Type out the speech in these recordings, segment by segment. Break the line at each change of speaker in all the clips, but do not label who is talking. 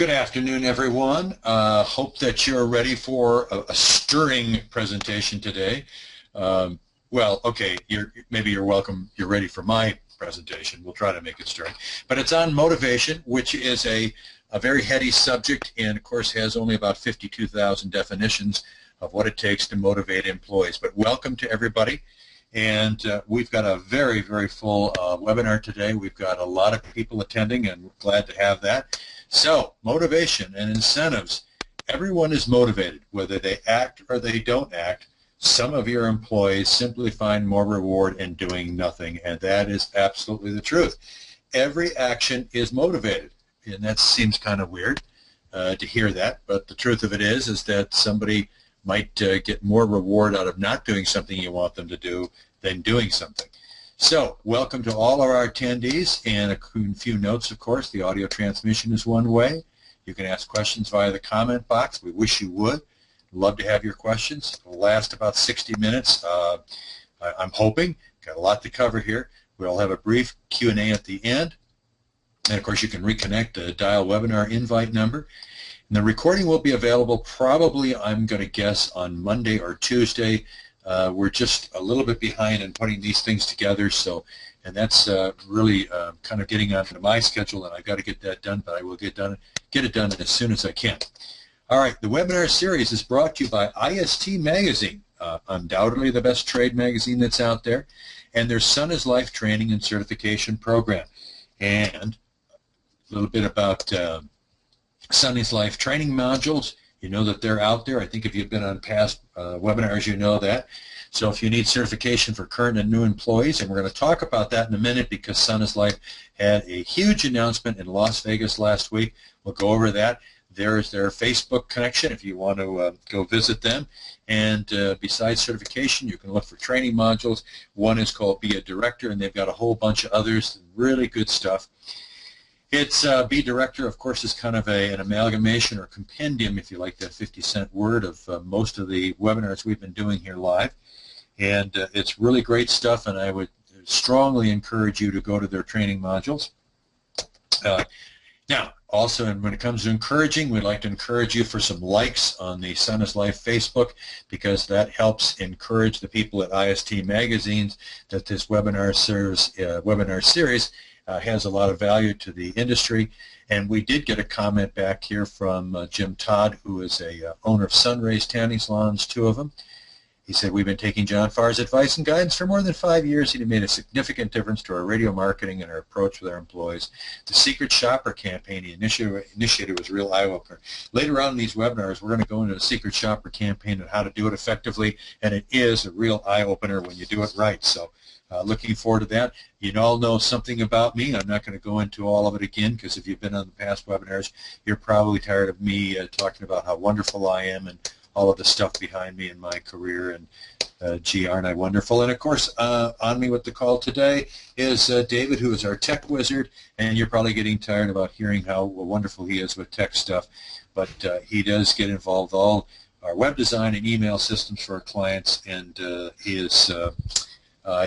Good afternoon, everyone. Hope that you're ready for a stirring presentation today. Well, okay, maybe you're welcome. You're ready for my presentation. We'll try to make it stirring. But it's on motivation, which is a very heady subject and, of course, has only about 52,000 definitions of what it takes to motivate employees. But welcome to everybody. And we've got a very, very full webinar today. We've got a lot of people attending, and we're glad to have that. So, motivation and incentives. Everyone is motivated, whether they act or they don't act. Some of your employees simply find more reward in doing nothing, and that is absolutely the truth. Every action is motivated, and that seems kind of weird to hear that, but the truth of it is that somebody might get more reward out of not doing something you want them to do than doing something. So, welcome to all of our attendees, and a few notes, of course. The audio transmission is one way. You can ask questions via the comment box. We wish you would. Love to have your questions. It'll last about 60 minutes. I'm hoping. Got a lot to cover here. We'll have a brief Q&A at the end. And, of course, you can reconnect the dial webinar invite number. And the recording will be available probably, I'm going to guess, on Monday or Tuesday. We're just a little bit behind in putting these things together, and that's really kind of getting onto my schedule, and I've got to get that done, but I will get it done as soon as I can. All right, the webinar series is brought to you by IST Magazine, undoubtedly the best trade magazine that's out there, and their Sun is Life training and certification program. And a little bit about Sun is Life training modules. You know that they're out there. I think if you've been on past webinars, you know that. So if you need certification for current and new employees, and we're going to talk about that in a minute because Sun is Life had a huge announcement in Las Vegas last week. We'll go over that. There's their Facebook connection if you want to go visit them. And besides certification, you can look for training modules. One is called Be a Director, and they've got a whole bunch of others. Really good stuff. It's Be Director, of course, is kind of an amalgamation or compendium, if you like that 50-cent word, of most of the webinars we've been doing here live. And it's really great stuff, and I would strongly encourage you to go to their training modules. Now, also, and when it comes to encouraging, we'd like to encourage you for some likes on the Sun is Life Facebook, because that helps encourage the people at IST Magazines that this webinar series has a lot of value to the industry. And we did get a comment back here from Jim Todd, who is a owner of Sunrays tanning salons, 2 of them. He said, we've been taking John Farr's advice and guidance for more than 5 years. He made a significant difference to our radio marketing and our approach with our employees. The Secret Shopper campaign he initiated was a real eye-opener. Later on in these webinars, we're going to go into the Secret Shopper campaign and how to do it effectively, and it is a real eye-opener when you do it right. So looking forward to that. You all know something about me. I'm not going to go into all of it again, because if you've been on the past webinars, you're probably tired of me talking about how wonderful I am and all of the stuff behind me in my career, and gee, aren't I wonderful? And of course, on me with the call today is David, who is our tech wizard, and you're probably getting tired about hearing how wonderful he is with tech stuff, but he does get involved with all our web design and email systems for our clients, and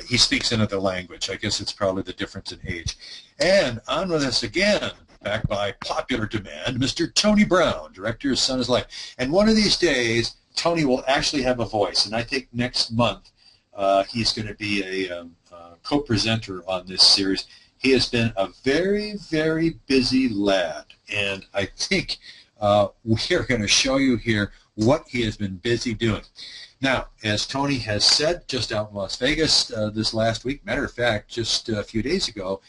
he speaks another language. I guess it's probably the difference in age. And on with us again, back by popular demand, Mr. Tony Brown, Director of Sun is Life. And one of these days, Tony will actually have a voice, and I think next month he's going to be a co-presenter on this series. He has been a very, very busy lad, and I think we are going to show you here what he has been busy doing. Now, as Tony has said just out in Las Vegas this last week, matter of fact, just a few days ago,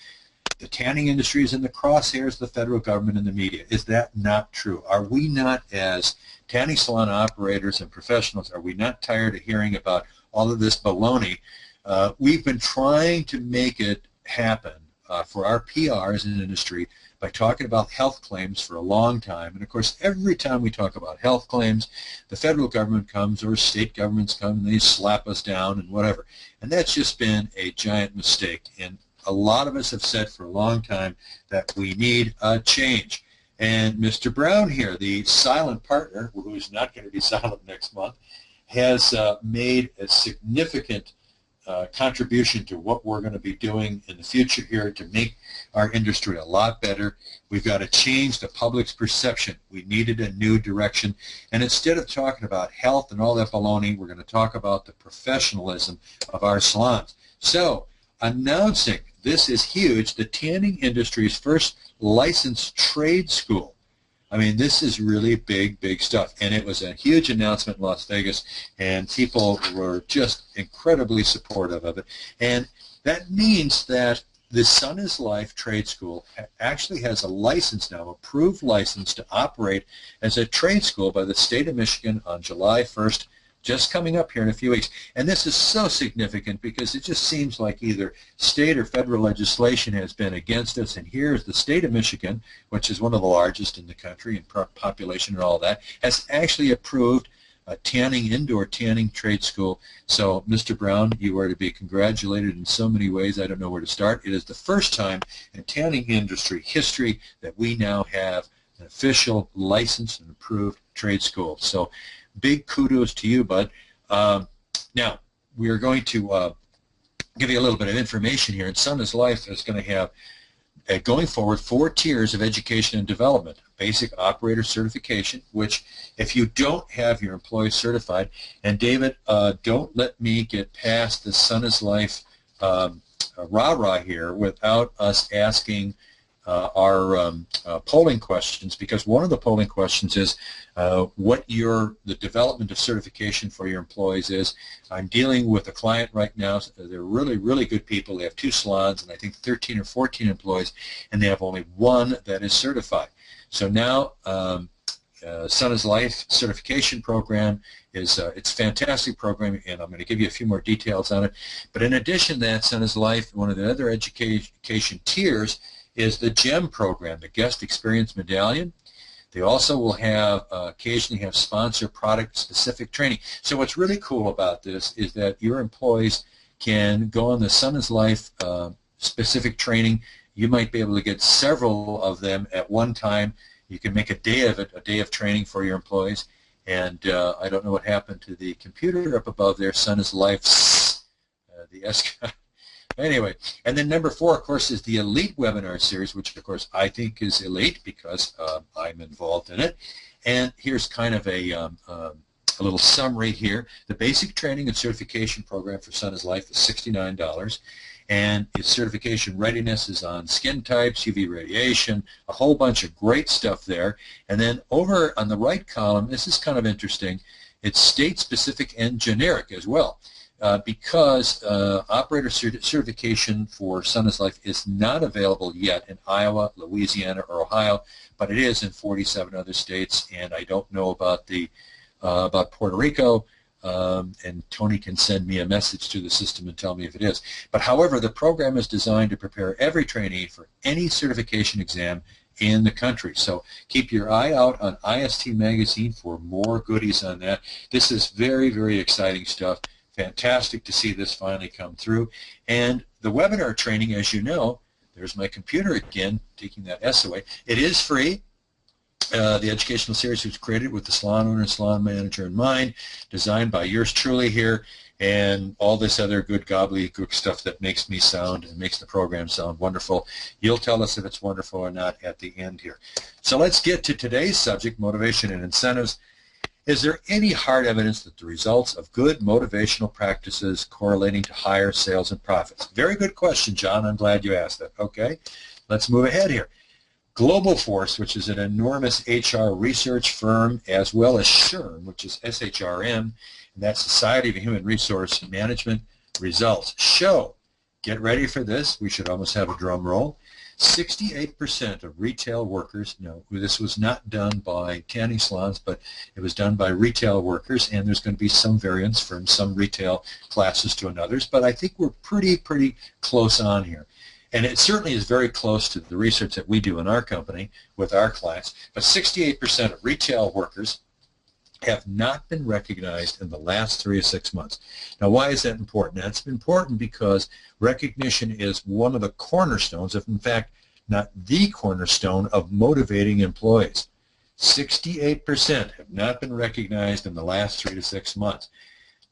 the tanning industry is in the crosshairs of the federal government and the media. Is that not true? Are we not, as tanning salon operators and professionals, are we not tired of hearing about all of this baloney? We've been trying to make it happen for our PRs in the industry by talking about health claims for a long time. And, of course, every time we talk about health claims, the federal government comes or state governments come and they slap us down and whatever. And that's just been a giant mistake. And a lot of us have said for a long time that we need a change. And Mr. Brown here, the silent partner, who's not going to be silent next month, has made a significant contribution to what we're going to be doing in the future here to make our industry a lot better. We've got to change the public's perception. We needed a new direction. And instead of talking about health and all that baloney, we're going to talk about the professionalism of our salons. So, announcing, this is huge, the tanning industry's first licensed trade school. I mean, this is really big, big stuff. And it was a huge announcement in Las Vegas, and people were just incredibly supportive of it. And that means that the Sun is Life Trade School actually has a license now, approved license to operate as a trade school by the state of Michigan on July 1st, just coming up here in a few weeks. And this is so significant because it just seems like either state or federal legislation has been against us, and here's the state of Michigan, which is one of the largest in the country in population and all that, has actually approved a indoor tanning trade school. So, Mr. Brown, you are to be congratulated in so many ways. I don't know where to start. It is the first time in tanning industry history that we now have an official licensed and approved trade school. So, big kudos to you, bud. Now, we are going to give you a little bit of information here. And Sun is Life is going to have, going forward, 4 tiers of education and development. Basic operator certification, which if you don't have your employees certified, and David, don't let me get past the Sun is Life rah-rah here without us asking our polling questions, because one of the polling questions is what the development of certification for your employees is. I'm dealing with a client right now. They're really, really good people. They have 2 salons and I think 13 or 14 employees, and they have only 1 that is certified. So now Sun is Life certification program is it's a fantastic program, and I'm going to give you a few more details on it. But in addition to that, Sun is Life, one of the other education tiers is the GEM program, the Guest Experience Medallion. They also will have occasionally have sponsor product-specific training. So what's really cool about this is that your employees can go on the Sun is Life specific training. You might be able to get several of them at one time. You can make a day of it, a day of training for your employees. And I don't know what happened to the computer up above there, Sun is Life, the S. Anyway, and then number 4, of course, is the Elite webinar series, which, of course, I think is elite because I'm involved in it. And here's kind of a little summary here. The basic training and certification program for Sun is Life is $69. And its certification readiness is on skin types, UV radiation, a whole bunch of great stuff there. And then over on the right column, this is kind of interesting, it's state-specific and generic as well. Because operator certification for Sun is Life is not available yet in Iowa, Louisiana, or Ohio, but it is in 47 other states, and I don't know about about Puerto Rico, and Tony can send me a message to the system and tell me if it is. But however, the program is designed to prepare every trainee for any certification exam in the country. So keep your eye out on IST Magazine for more goodies on that. This is very, very exciting stuff. Fantastic to see this finally come through. And the webinar training, as you know, there's my computer again, taking that S away. It is free. The educational series was created with the salon owner and salon manager in mind, designed by yours truly here, and all this other good gobbledygook stuff that makes me sound and makes the program sound wonderful. You'll tell us if it's wonderful or not at the end here. So let's get to today's subject, motivation and incentives. Is there any hard evidence that the results of good motivational practices correlating to higher sales and profits? Very good question, John. I'm glad you asked that. Okay, let's move ahead here. Global Force, which is an enormous HR research firm, as well as SHRM, which is SHRM, and that's Society of Human Resource Management, results show, get ready for this, we should almost have a drum roll, 68% of retail workers, no, this was not done by tanning salons, but it was done by retail workers, and there's going to be some variance from some retail classes to others, but I think we're pretty close on here. And it certainly is very close to the research that we do in our company with our clients, but 68% of retail workers have not been recognized in the last 3 to 6 months. Now, why is that important? That's important because recognition is one of the cornerstones, if in fact not the cornerstone, of motivating employees. 68% have not been recognized in the last 3 to 6 months.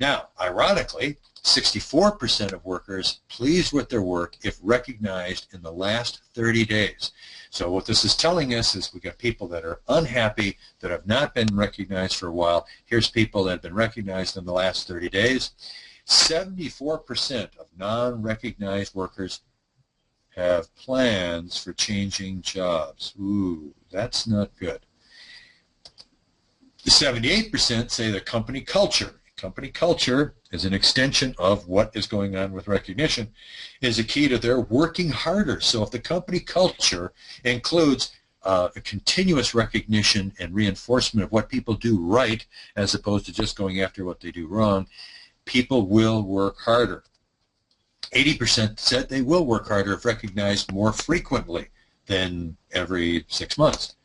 Now, ironically, 64% of workers pleased with their work if recognized in the last 30 days. So what this is telling us is we got people that are unhappy, that have not been recognized for a while. Here's people that have been recognized in the last 30 days. 74% of non-recognized workers have plans for changing jobs. Ooh, that's not good. The 78% say the company culture. Company culture is an extension of what is going on with recognition, is a key to their working harder. So if the company culture includes a continuous recognition and reinforcement of what people do right as opposed to just going after what they do wrong, people will work harder. 80% said they will work harder if recognized more frequently than every 6 months.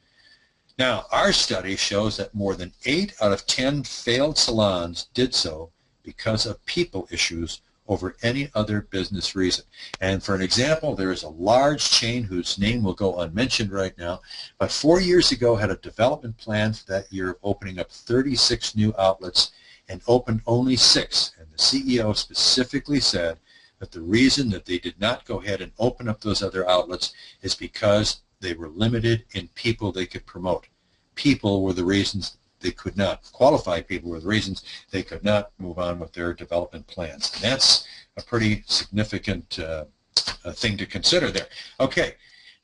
Now, our study shows that more than 8 out of 10 failed salons did so because of people issues over any other business reason. And for an example, there is a large chain whose name will go unmentioned right now, but 4 years ago had a development plan for that year of opening up 36 new outlets and opened only 6. And the CEO specifically said that the reason that they did not go ahead and open up those other outlets is because they were limited in people they could promote. People were the reasons they could not. Qualified people were the reasons they could not move on with their development plans. And that's a pretty significant thing to consider there. Okay,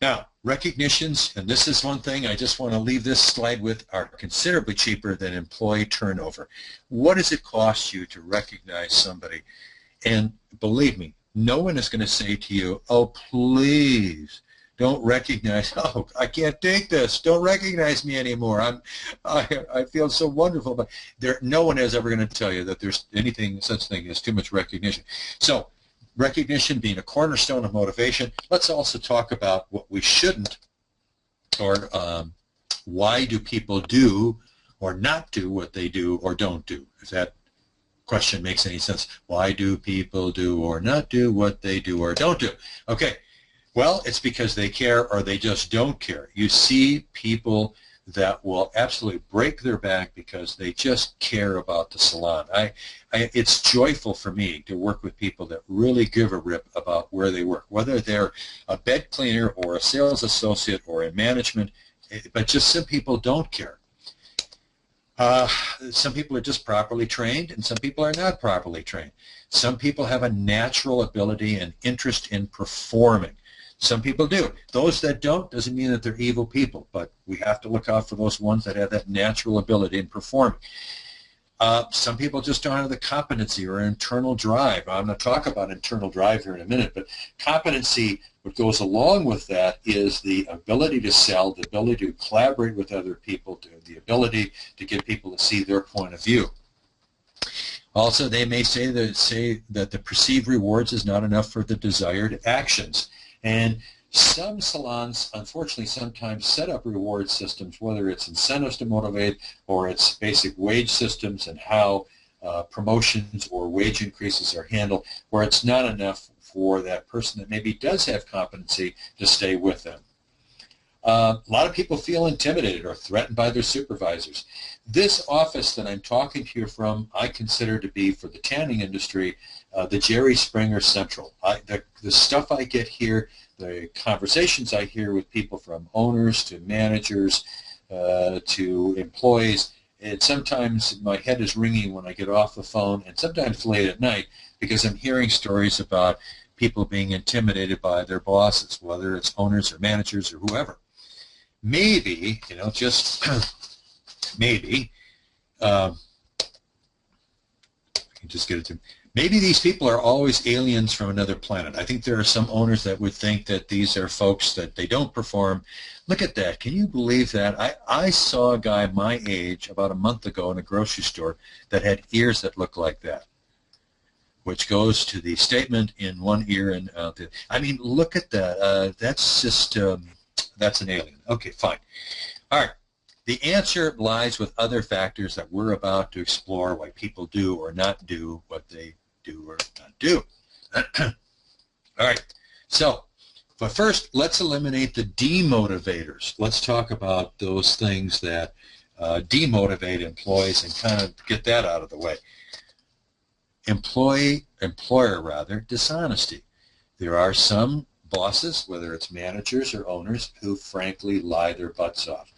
now recognitions, and this is one thing I just want to leave this slide with, are considerably cheaper than employee turnover. What does it cost you to recognize somebody? And believe me, no one is going to say to you, oh, please, don't recognize, oh, I can't take this. Don't recognize me anymore. I feel so wonderful. But no one is ever going to tell you that there's anything, such thing as too much recognition. So recognition being a cornerstone of motivation, let's also talk about what we shouldn't, or why do people do or not do what they do or don't do, if that question makes any sense. Why do people do or not do what they do or don't do? Okay. Well, it's because they care or they just don't care. You see people that will absolutely break their back because they just care about the salon. It's joyful for me to work with people that really give a rip about where they work, whether they're a bed cleaner or a sales associate or in management, but just some people don't care. Some people are just properly trained and some people are not properly trained. Some people have a natural ability and interest in performing. Some people do. Those that don't doesn't mean that they're evil people, but we have to look out for those ones that have that natural ability in performing. Some people just don't have the competency or internal drive. I'm going to talk about internal drive here in a minute, but competency, what goes along with that is the ability to sell, the ability to collaborate with other people, the ability to get people to see their point of view. Also, they may say that the perceived rewards is not enough for the desired actions. And some salons, unfortunately, sometimes set up reward systems, whether it's incentives to motivate or it's basic wage systems and how promotions or wage increases are handled, where it's not enough for that person that maybe does have competency to stay with them. A lot of people feel intimidated or threatened by their supervisors. This office that I'm talking to you from, I consider to be, for the tanning industry, the Jerry Springer Central. The stuff I get here, the conversations I hear with people from owners to managers to employees, sometimes my head is ringing when I get off the phone, and sometimes late at night, because I'm hearing stories about people being intimidated by their bosses, whether it's owners or managers or whoever. Maybe, just maybe, I can just get it to maybe these people are always aliens from another planet. I think there are some owners that would think that these are folks that they don't perform. Look at that. Can you believe that? I saw a guy my age about a month ago in a grocery store that had ears that looked like that, which goes to the statement in one ear and out the other. I mean, look at that. That's just, that's an alien. Okay, fine. All right. The answer lies with other factors that we're about to explore, why people do or not do what they do or not do. All right. So, but first, let's eliminate the demotivators. Let's talk about those things that demotivate employees and kind of get that out of the way. employer rather, dishonesty. There are some bosses, whether it's managers or owners, who frankly lie their butts off.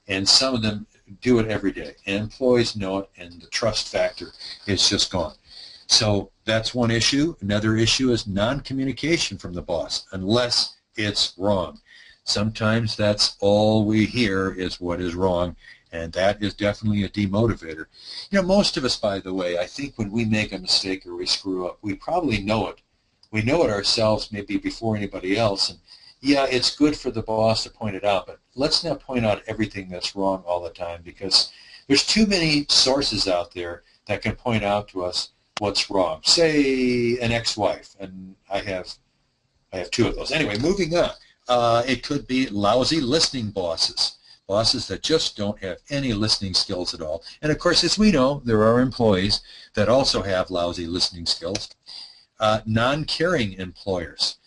And some of them do it every day. And employees know it, and the trust factor is just gone. So that's one issue. Another issue is non-communication from the boss, unless it's wrong. Sometimes that's all we hear is what is wrong, and that is definitely a demotivator. You know, most of us, by the way, I think when we make a mistake or we screw up, we probably know it. We know it ourselves maybe before anybody else. And yeah, it's good for the boss to point it out, but let's not point out everything that's wrong all the time, because there's too many sources out there that can point out to us what's wrong. Say an ex-wife, and I have two of those. Anyway, moving on. It could be lousy listening bosses. Bosses that just don't have any listening skills at all. And of course, as we know, there are employees that also have lousy listening skills. Non-caring employers.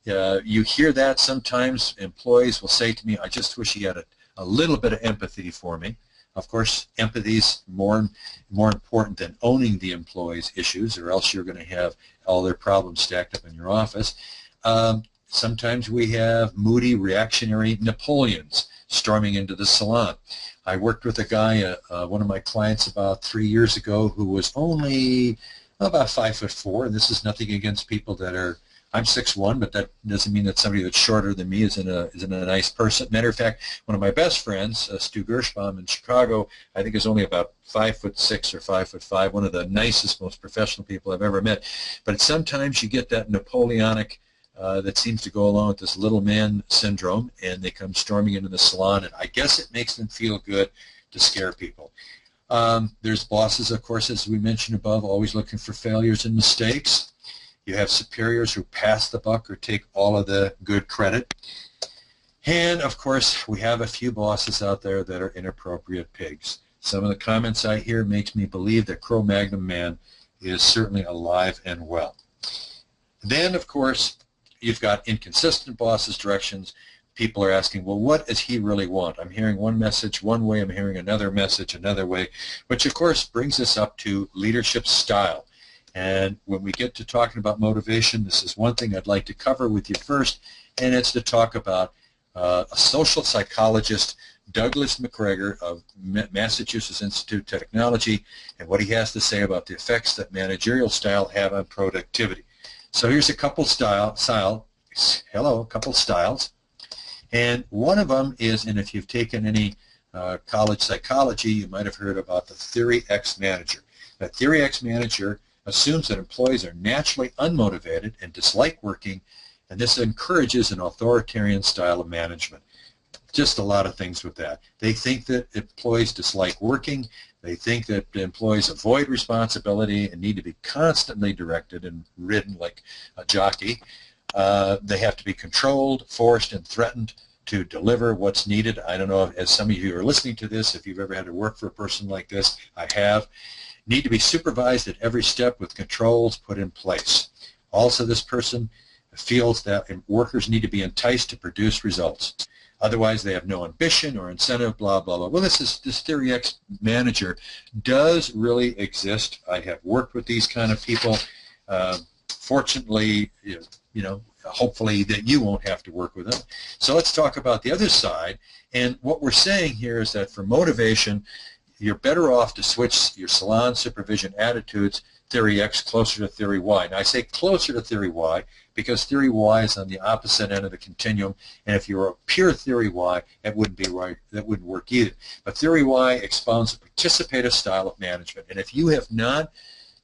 You hear that sometimes. Employees will say to me, I just wish he had a little bit of empathy for me. Of course, empathy is more important than owning the employee's issues, or else you're going to have all their problems stacked up in your office. Sometimes we have moody, reactionary Napoleons storming into the salon. I worked with a guy, one of my clients about 3 years ago, who was only about 5'4", and this is nothing against people that are, I'm 6'1", but that doesn't mean that somebody that's shorter than me isn't a nice person. Matter of fact, one of my best friends, Stu Gershbaum in Chicago, I think is only about 5'6" or 5'5", one of the nicest, most professional people I've ever met. But sometimes you get that Napoleonic that seems to go along with this little man syndrome, and they come storming into the salon, and I guess it makes them feel good to scare people. There's bosses, of course, as we mentioned above, always looking for failures and mistakes. You have superiors who pass the buck or take all of the good credit. And, of course, we have a few bosses out there that are inappropriate pigs. Some of the comments I hear makes me believe that Cro-Magnon man is certainly alive and well. Then, of course, you've got inconsistent bosses' directions. People are asking, well, what does he really want? I'm hearing one message one way, I'm hearing another message another way, which, of course, brings us up to leadership style. And when we get to talking about motivation, this is one thing I'd like to cover with you first, and it's to talk about a social psychologist, Douglas McGregor of Massachusetts Institute of Technology, and what he has to say about the effects that managerial style have on productivity. So here's a couple styles, and one of them is, and if you've taken any college psychology, you might have heard about the Theory X manager. That Theory X manager assumes that employees are naturally unmotivated and dislike working, and this encourages an authoritarian style of management. Just a lot of things with that. They think that employees dislike working. They think that employees avoid responsibility and need to be constantly directed and ridden like a jockey. They have to be controlled, forced, and threatened to deliver what's needed. I don't know if, as some of you are listening to this, if you've ever had to work for a person like this. I have. Need to be supervised at every step with controls put in place. Also, this person feels that workers need to be enticed to produce results. Otherwise, they have no ambition or incentive, blah, blah, blah. Well, this Theory X manager does really exist. I have worked with these kind of people. Fortunately, hopefully that you won't have to work with them. So let's talk about the other side. And what we're saying here is that for motivation, you're better off to switch your salon supervision attitudes, Theory X, closer to Theory Y. Now, I say closer to Theory Y because Theory Y is on the opposite end of the continuum, and if you were a pure Theory Y, that wouldn't be right. That wouldn't work either. But Theory Y expounds a participative style of management, and if you have not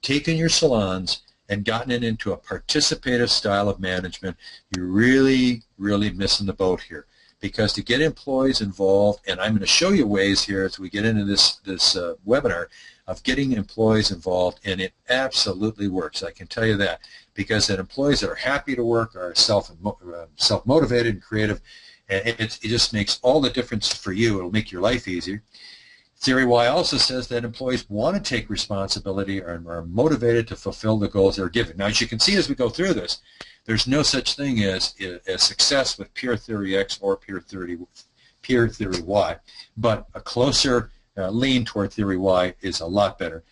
taken your salons and gotten it into a participative style of management, you're really, really missing the boat here. Because to get employees involved, and I'm going to show you ways here as we get into this webinar of getting employees involved, and it absolutely works. I can tell you that, because that employees that are happy to work are self-motivated and creative, and it just makes all the difference for you. It'll make your life easier. Theory Y also says that employees want to take responsibility and are motivated to fulfill the goals they're given. Now, as you can see as we go through this, there's no such thing as success with pure Theory X or pure Theory Y, but a closer lean toward Theory Y is a lot better.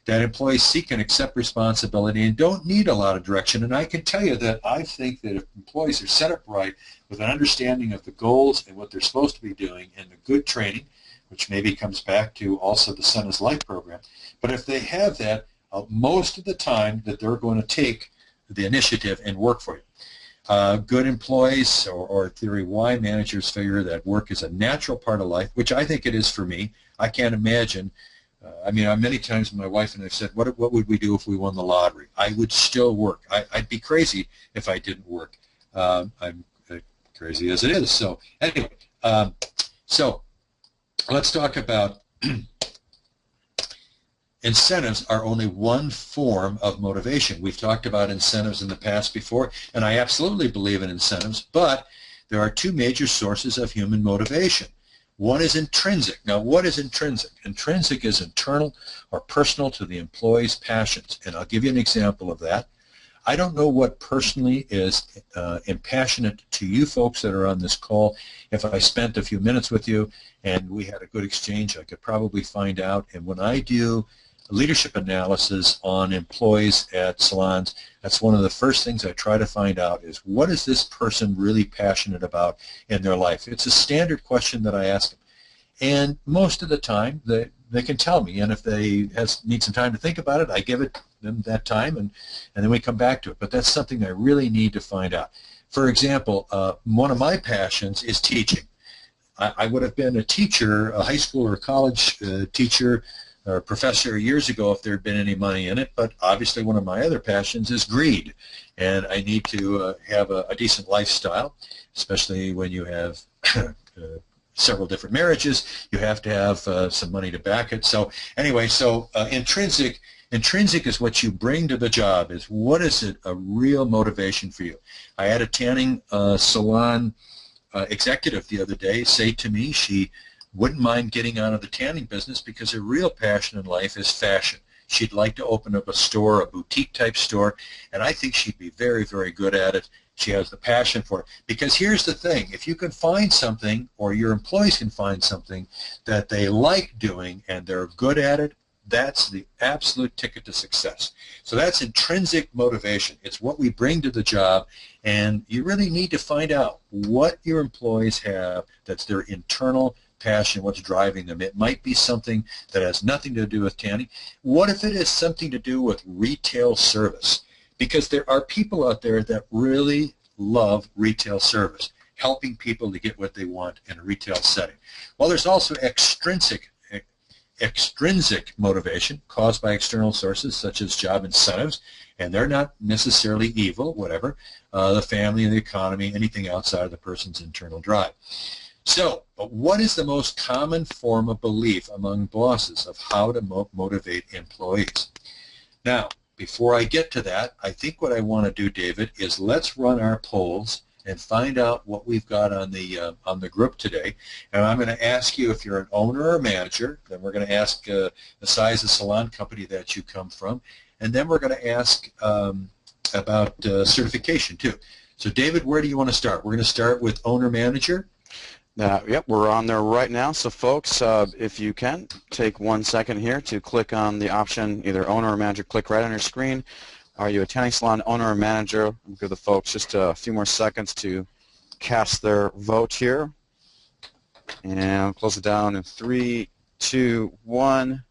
that employees seek and accept responsibility and don't need a lot of direction. And I can tell you that I think that if employees are set up right with an understanding of the goals and what they're supposed to be doing and the good training, which maybe comes back to also the Sun is Life program, but if they have that, most of the time that they're going to take the initiative and work for you. Good employees, or theory Y managers, figure that work is a natural part of life, which I think it is for me. I can't imagine. I mean, many times my wife and I have said, what would we do if we won the lottery? I would still work. I'd be crazy if I didn't work. I'm crazy as it is. So anyway, so let's talk about incentives are only one form of motivation. We've talked about incentives in the past before, and I absolutely believe in incentives, but there are two major sources of human motivation. One is intrinsic. Now, what is intrinsic? Intrinsic is internal or personal to the employee's passions, and I'll give you an example of that. I don't know what personally is impassionate to you folks that are on this call. If I spent a few minutes with you and we had a good exchange, I could probably find out. And when I do leadership analysis on employees at salons, that's one of the first things I try to find out is, what is this person really passionate about in their life? It's a standard question that I ask them. And most of the time, they can tell me. And if they need some time to think about it, I give them that time, and then we come back to it. But that's something I really need to find out. For example, one of my passions is teaching. I would have been a teacher, a high school or college teacher or professor years ago if there had been any money in it, but obviously one of my other passions is greed, and I need to have a decent lifestyle, especially when you have several different marriages. You have to have some money to back it. So anyway, so intrinsic is what you bring to the job. Is what is it a real motivation for you? I had a tanning salon executive the other day say to me she wouldn't mind getting out of the tanning business because her real passion in life is fashion. She'd like to open up a store, a boutique type store, and I think she'd be very, very good at it. She has the passion for it. Because here's the thing, if you can find something, or your employees can find something that they like doing and they're good at it, that's the absolute ticket to success. So that's intrinsic motivation. It's what we bring to the job, and you really need to find out what your employees have that's their internal passion, what's driving them. It might be something that has nothing to do with tanning. What if it is something to do with retail service? Because there are people out there that really love retail service, helping people to get what they want in a retail setting. Well, there's also extrinsic motivation caused by external sources such as job incentives, and they're not necessarily evil, whatever, the family, the economy, anything outside of the person's internal drive. So, but what is the most common form of belief among bosses of how to motivate employees? Now, before I get to that, I think what I want to do, David, is let's run our polls and find out what we've got on the group today. And I'm going to ask you if you're an owner or manager. Then we're going to ask the size of salon company that you come from, and then we're going to ask about certification too. So, David, where do you want to start? We're going to start with owner manager.
Yep, we're on there right now. So, folks, if you can, take 1 second here to click on the option, either owner or manager. Click right on your screen. Are you a tanning salon owner or manager? I'll give the folks just a few more seconds to cast their vote here. And I'll close it down in 3, 2, 1.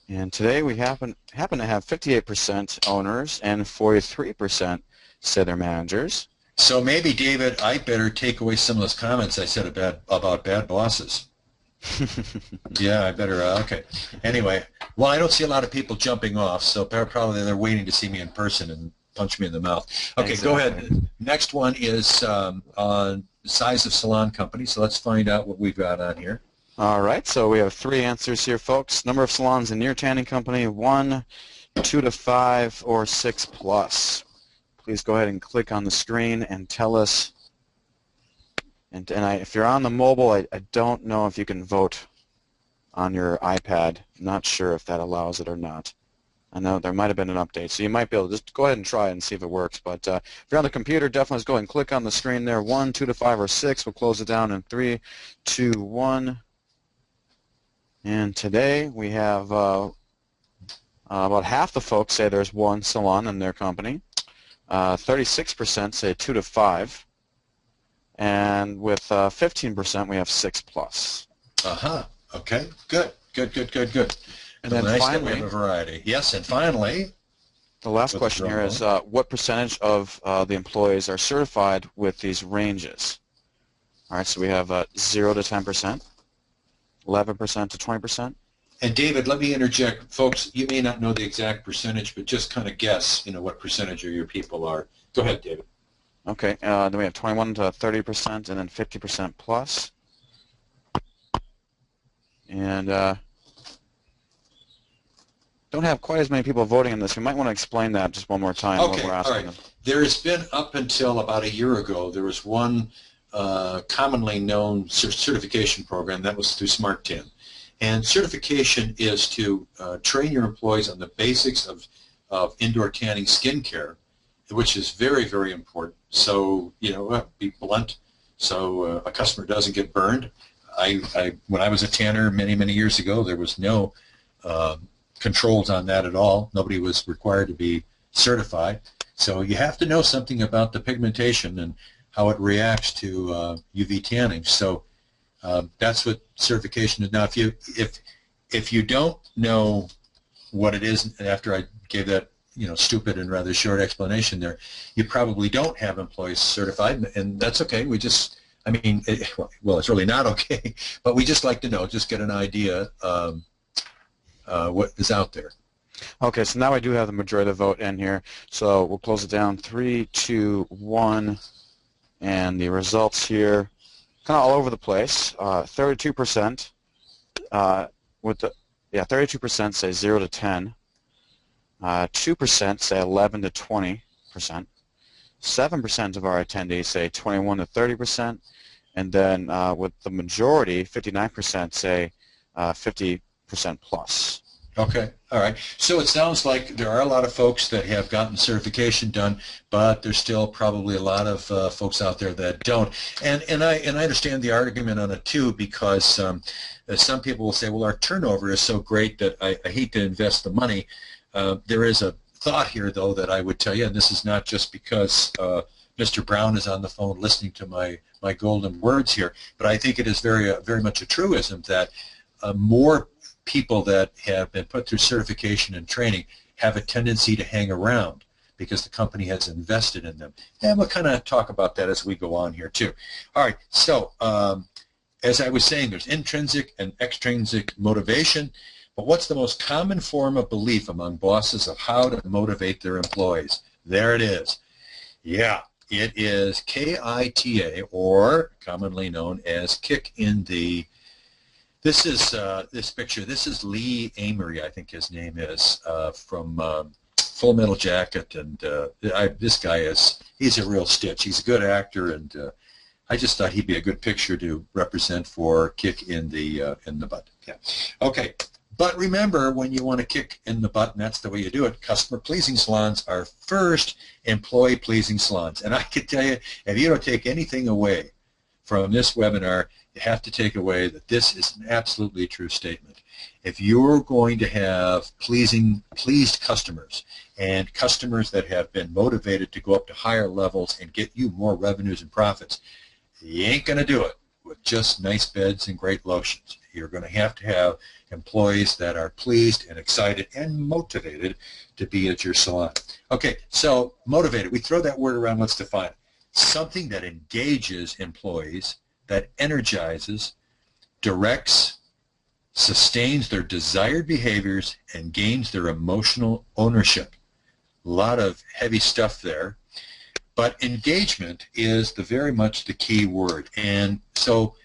And today we happen to have 58% owners and 43% say they're managers.
So maybe, David, I better take away some of those comments I said about bad bosses. Yeah, I better, okay. Anyway, well, I don't see a lot of people jumping off, so probably they're waiting to see me in person and punch me in the mouth. Okay, exactly. Go ahead. Next one is on size of salon company, so let's find out what we've got on here.
All right, so we have 3 answers here, folks. Number of salons in your tanning company, 1, 2 to 5, or 6 plus. Please go ahead and click on the screen and tell us. And if you're on the mobile, I don't know if you can vote on your iPad. I'm not sure if that allows it or not. I know there might have been an update, so you might be able to just go ahead and try it and see if it works. But if you're on the computer, definitely just go ahead and click on the screen there. 1, 2 to 5, or 6. We'll close it down in 3, 2, 1. And today we have About half the folks say there's one salon in their company. 36% say 2 to 5. And with 15%, we have 6 plus.
Okay. Good.
And then
nice
finally,
that we have a variety. Yes, and finally,
the last question here is what percentage of the employees are certified with these ranges? All right, so we have 0 to 10%, 11% to 20%.
And David, let me interject. Folks, you may not know the exact percentage, but just kind of guess, what percentage of your people are. Go ahead, David.
Okay, then we have 21 to 30% and then 50% plus. And don't have quite as many people voting on this. You might want to explain that just one more time.
Okay,
what we're
all
asking
right. There has been, up until about a year ago, there was one commonly known certification program that was through Smart 10. And certification is to train your employees on the basics of indoor tanning skincare, which is very, very important. So, be blunt, so a customer doesn't get burned. When I was a tanner many, many years ago, there was no controls on that at all. Nobody was required to be certified. So you have to know something about the pigmentation and how it reacts to UV tanning. So that's what certification is. Now, if you don't know what it is, after I gave that stupid and rather short explanation there, you probably don't have employees certified, and that's okay. It's really not okay, but we just like to know, just get an idea what is out there.
Okay, so now I do have the majority of the vote in here, so we'll close it down. 3, 2, 1, and the results here kind of all over the place. 32% 32% say 0 to 10. 2% say 11 to 20%. 7% of our attendees say 21 to 30%, and then with the majority, 59% say 50% plus.
Okay, all right. So it sounds like there are a lot of folks that have gotten certification done, but there's still probably a lot of folks out there that don't. And I understand the argument on it too, because some people will say, well, our turnover is so great that I hate to invest the money. There is a thought here, though, that I would tell you, and this is not just because Mr. Brown is on the phone listening to my golden words here, but I think it is very much a truism that more people that have been put through certification and training have a tendency to hang around because the company has invested in them. And we'll kind of talk about that as we go on here too. All right, so as I was saying, there's intrinsic and extrinsic motivation, but what's the most common form of belief among bosses of how to motivate their employees? There it is. Yeah, it is KITA, or commonly known as kick in the. This is this picture. This is Lee Amory, I think his name is, from Full Metal Jacket, and this guy he's a real stitch. He's a good actor, and I just thought he'd be a good picture to represent for kick in the butt. Yeah. Okay. But remember, when you want to kick in the butt, and that's the way you do it, customer-pleasing salons are first employee-pleasing salons. And I can tell you, if you don't take anything away from this webinar, you have to take away that this is an absolutely true statement. If you're going to have pleased customers and customers that have been motivated to go up to higher levels and get you more revenues and profits, you ain't going to do it with just nice beds and great lotions. You're going to have employees that are pleased and excited and motivated to be at your salon. Okay, so motivated. We throw that word around. Let's define it. Something that engages employees, that energizes, directs, sustains their desired behaviors, and gains their emotional ownership. A lot of heavy stuff there. But engagement is very much the key word. And so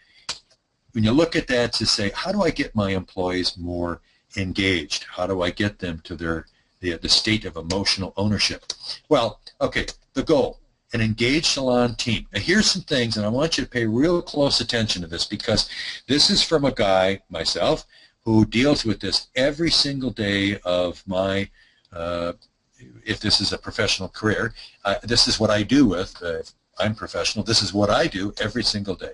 when you look at that to say, how do I get my employees more engaged? How do I get them to the state of emotional ownership? Well, okay, the goal, an engaged salon team. Now here's some things, and I want you to pay real close attention to this, because this is from a guy, myself, who deals with this every single day of my if this is a professional career, this is what I do with, if I'm professional, this is what I do every single day.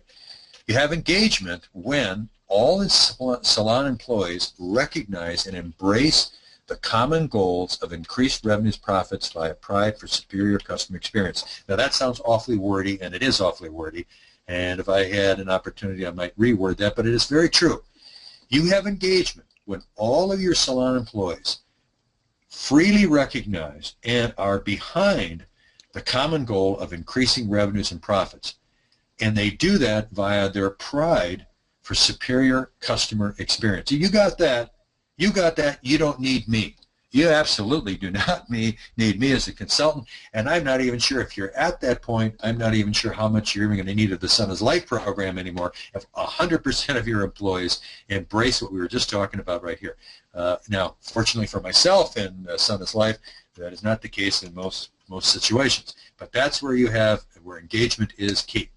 You have engagement when all salon employees recognize and embrace the common goals of increased revenues, profits via pride for superior customer experience. Now that sounds awfully wordy, and it is awfully wordy, and if I had an opportunity I might reword that, but it is very true. You have engagement when all of your salon employees freely recognize and are behind the common goal of increasing revenues and profits. And they do that via their pride for superior customer experience. You got that. You got that. You don't need me. You absolutely do not need me as a consultant. And I'm not even sure if you're at that point, I'm not even sure how much you're even going to need of the Sun is Life program anymore if 100% of your employees embrace what we were just talking about right here. Now, fortunately for myself and Sun is Life, that is not the case in most situations. But that's where where engagement is key.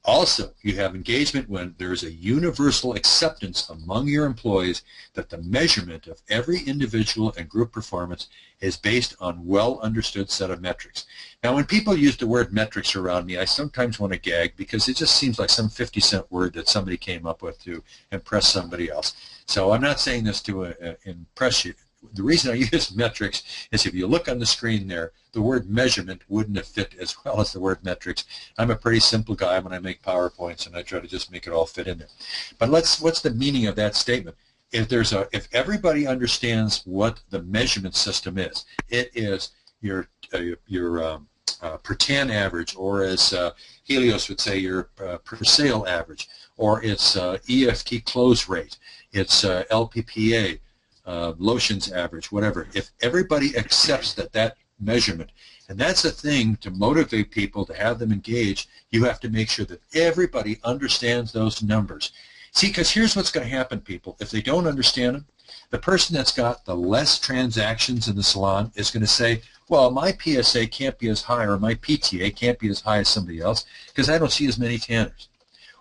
Also, you have engagement when there's a universal acceptance among your employees that the measurement of every individual and group performance is based on well-understood set of metrics. Now, when people use the word metrics around me, I sometimes want to gag because it just seems like some 50-cent word that somebody came up with to impress somebody else. So I'm not saying this to impress you. The reason I use metrics is if you look on the screen there, the word measurement wouldn't have fit as well as the word metrics. I'm a pretty simple guy when I make PowerPoints, and I try to just make it all fit in there. But what's the meaning of that statement? If everybody understands what the measurement system is, it is your per tan average, or as Helios would say, your per sale average, or it's EFT close rate, it's LPPA, lotions average, whatever. If everybody accepts that measurement, and that's a thing to motivate people, to have them engage, you have to make sure that everybody understands those numbers. See, because here's what's going to happen, people. If they don't understand them, the person that's got the less transactions in the salon is going to say, well, my PSA can't be as high, or my PTA can't be as high as somebody else because I don't see as many tanners.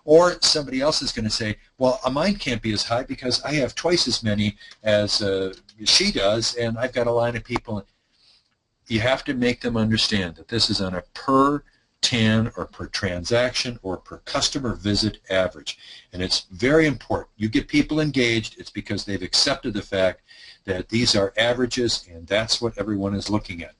Or somebody else is going to say, well, mine can't be as high because I have twice as many as she does, and I've got a line of people. You have to make them understand that this is on a per tan or per transaction or per customer visit average. And it's very important. You get people engaged, it's because they've accepted the fact that these are averages, and that's what everyone is looking at.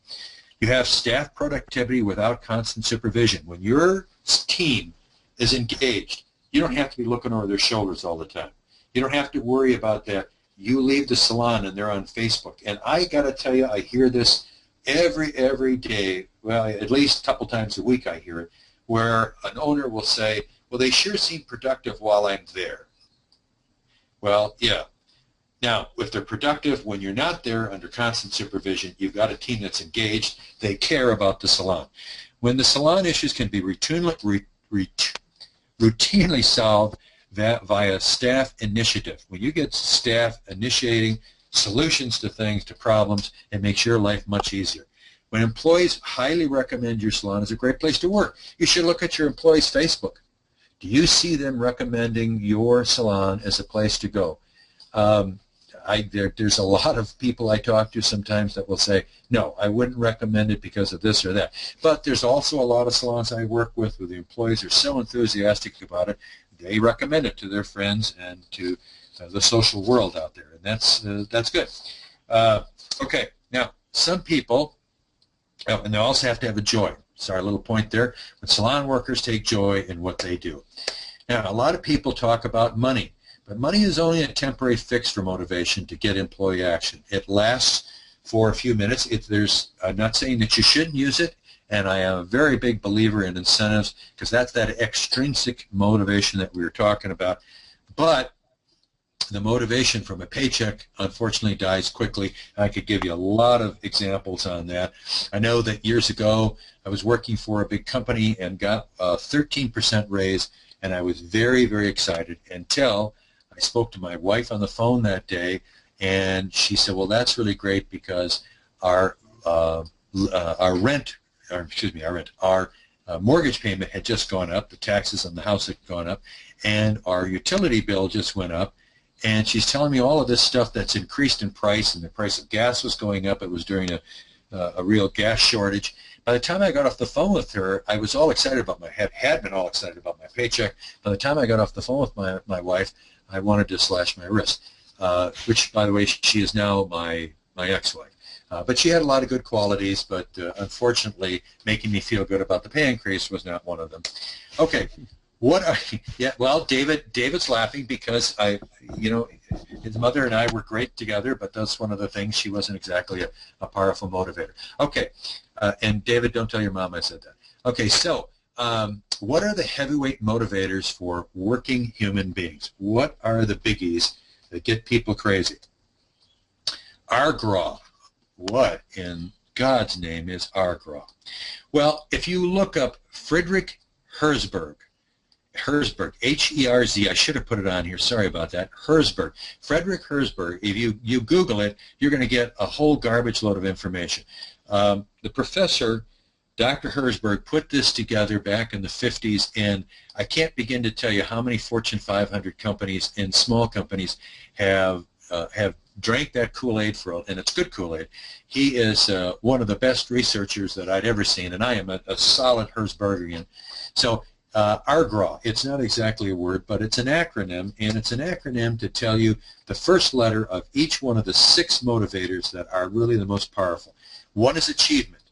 You have staff productivity without constant supervision. When your team is engaged, you don't have to be looking over their shoulders all the time. You don't have to worry about that. You leave the salon and they're on Facebook. And I got to tell you, I hear this every day. Well, at least a couple times a week I hear it, where an owner will say, well, they sure seem productive while I'm there. Well, yeah. Now, if they're productive when you're not there under constant supervision, you've got a team that's engaged. They care about the salon. When the salon issues can be routinely solved via staff initiative. When you get staff initiating solutions to things, to problems, it makes your life much easier. When employees highly recommend your salon as a great place to work, you should look at your employees' Facebook. Do you see them recommending your salon as a place to go? There's a lot of people I talk to sometimes that will say, no, I wouldn't recommend it because of this or that. But there's also a lot of salons I work with where the employees are so enthusiastic about it, they recommend it to their friends and to the social world out there, and that's good. Okay, now some people, and they also have to have a joy. Sorry, a little point there. But salon workers take joy in what they do. Now, a lot of people talk about money. But money is only a temporary fix for motivation to get employee action. It lasts for a few minutes. I'm not saying that you shouldn't use it, and I am a very big believer in incentives because that's that extrinsic motivation that we were talking about. But the motivation from a paycheck, unfortunately, dies quickly. I could give you a lot of examples on that. I know that years ago I was working for a big company and got a 13% raise, and I was very, very excited until I spoke to my wife on the phone that day, and she said, well, that's really great because our mortgage payment had just gone up, the taxes on the house had gone up, and our utility bill just went up. And she's telling me all of this stuff that's increased in price, and the price of gas was going up. It was during a real gas shortage. By the time I got off the phone with her, I was all excited about had been all excited about my paycheck. By the time I got off the phone with my wife, I wanted to slash my wrist. which, by the way, she is now my ex-wife. But she had a lot of good qualities, but unfortunately, making me feel good about the pay increase was not one of them. Okay, yeah, well, David's laughing because his mother and I were great together, but that's one of the things. She wasn't exactly a powerful motivator. Okay, and David, don't tell your mom I said that. Okay, so what are the heavyweight motivators for working human beings? What are the biggies that get people crazy? Argraw. What in God's name is Argraw? Well, if you look up Friedrich Herzberg, H-E-R-Z, I should have put it on here, sorry about that, Herzberg, Friedrich Herzberg, if you Google it, you're going to get a whole garbage load of information. The professor, Dr. Herzberg, put this together back in the 50s, and I can't begin to tell you how many Fortune 500 companies and small companies have drank that Kool-Aid and it's good Kool-Aid. He is one of the best researchers that I'd ever seen, and I am a solid Herzbergian. So ARGRAW, it's not exactly a word, but it's an acronym, and it's an acronym to tell you the first letter of each one of the 6 motivators that are really the most powerful. One is achievement,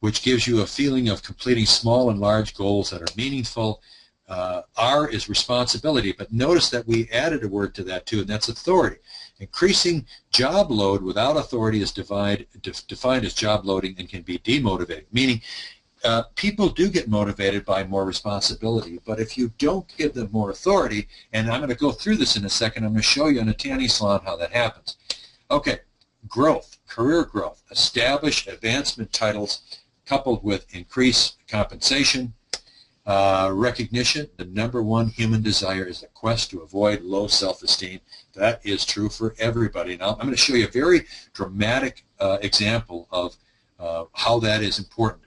which gives you a feeling of completing small and large goals that are meaningful. R is responsibility, but notice that we added a word to that too, and that's authority. Increasing job load without authority is defined as job loading and can be demotivating, meaning people do get motivated by more responsibility, but if you don't give them more authority, and I'm going to go through this in a second, I'm going to show you in a tanning salon how that happens. Okay, growth, career growth, establish advancement titles coupled with increased compensation, recognition. The number one human desire is the quest to avoid low self-esteem. That is true for everybody. Now, I'm going to show you a very dramatic example of how that is important.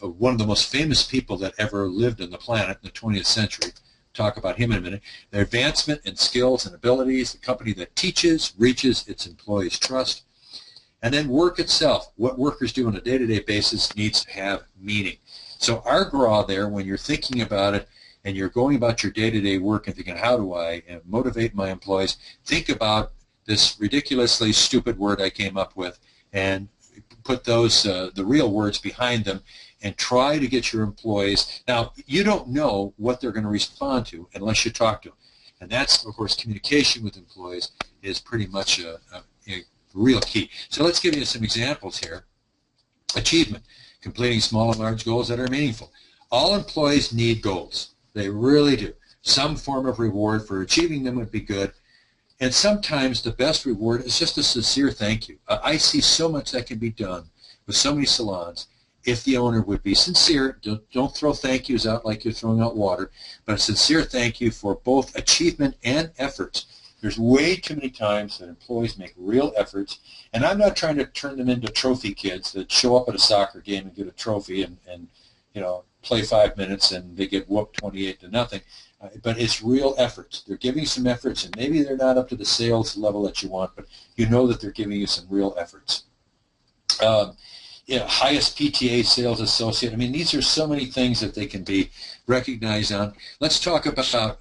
One of the most famous people that ever lived on the planet in the 20th century. Talk about him in a minute. Their advancement in skills and abilities, the company that teaches, reaches its employees' trust. And then work itself. What workers do on a day-to-day basis needs to have meaning. So ARGRAW there, when you're thinking about it and you're going about your day-to-day work and thinking, how do I motivate my employees, think about this ridiculously stupid word I came up with and put those, the real words behind them, and try to get your employees. Now, you don't know what they're going to respond to unless you talk to them. And that's, of course, communication with employees is pretty much a real key. So let's give you some examples here. Achievement, completing small and large goals that are meaningful. All employees need goals. They really do. Some form of reward for achieving them would be good. And sometimes the best reward is just a sincere thank you. I see so much that can be done with so many salons if the owner would be sincere. Don't throw thank yous out like you're throwing out water, but a sincere thank you for both achievement and efforts. There's way too many times that employees make real efforts, and I'm not trying to turn them into trophy kids that show up at a soccer game and get a trophy and play 5 minutes and they get whooped 28-0. But it's real efforts. They're giving some efforts, and maybe they're not up to the sales level that you want, but you know that they're giving you some real efforts. Highest PTA sales associate. I mean, these are so many things that they can be recognized on. Let's talk about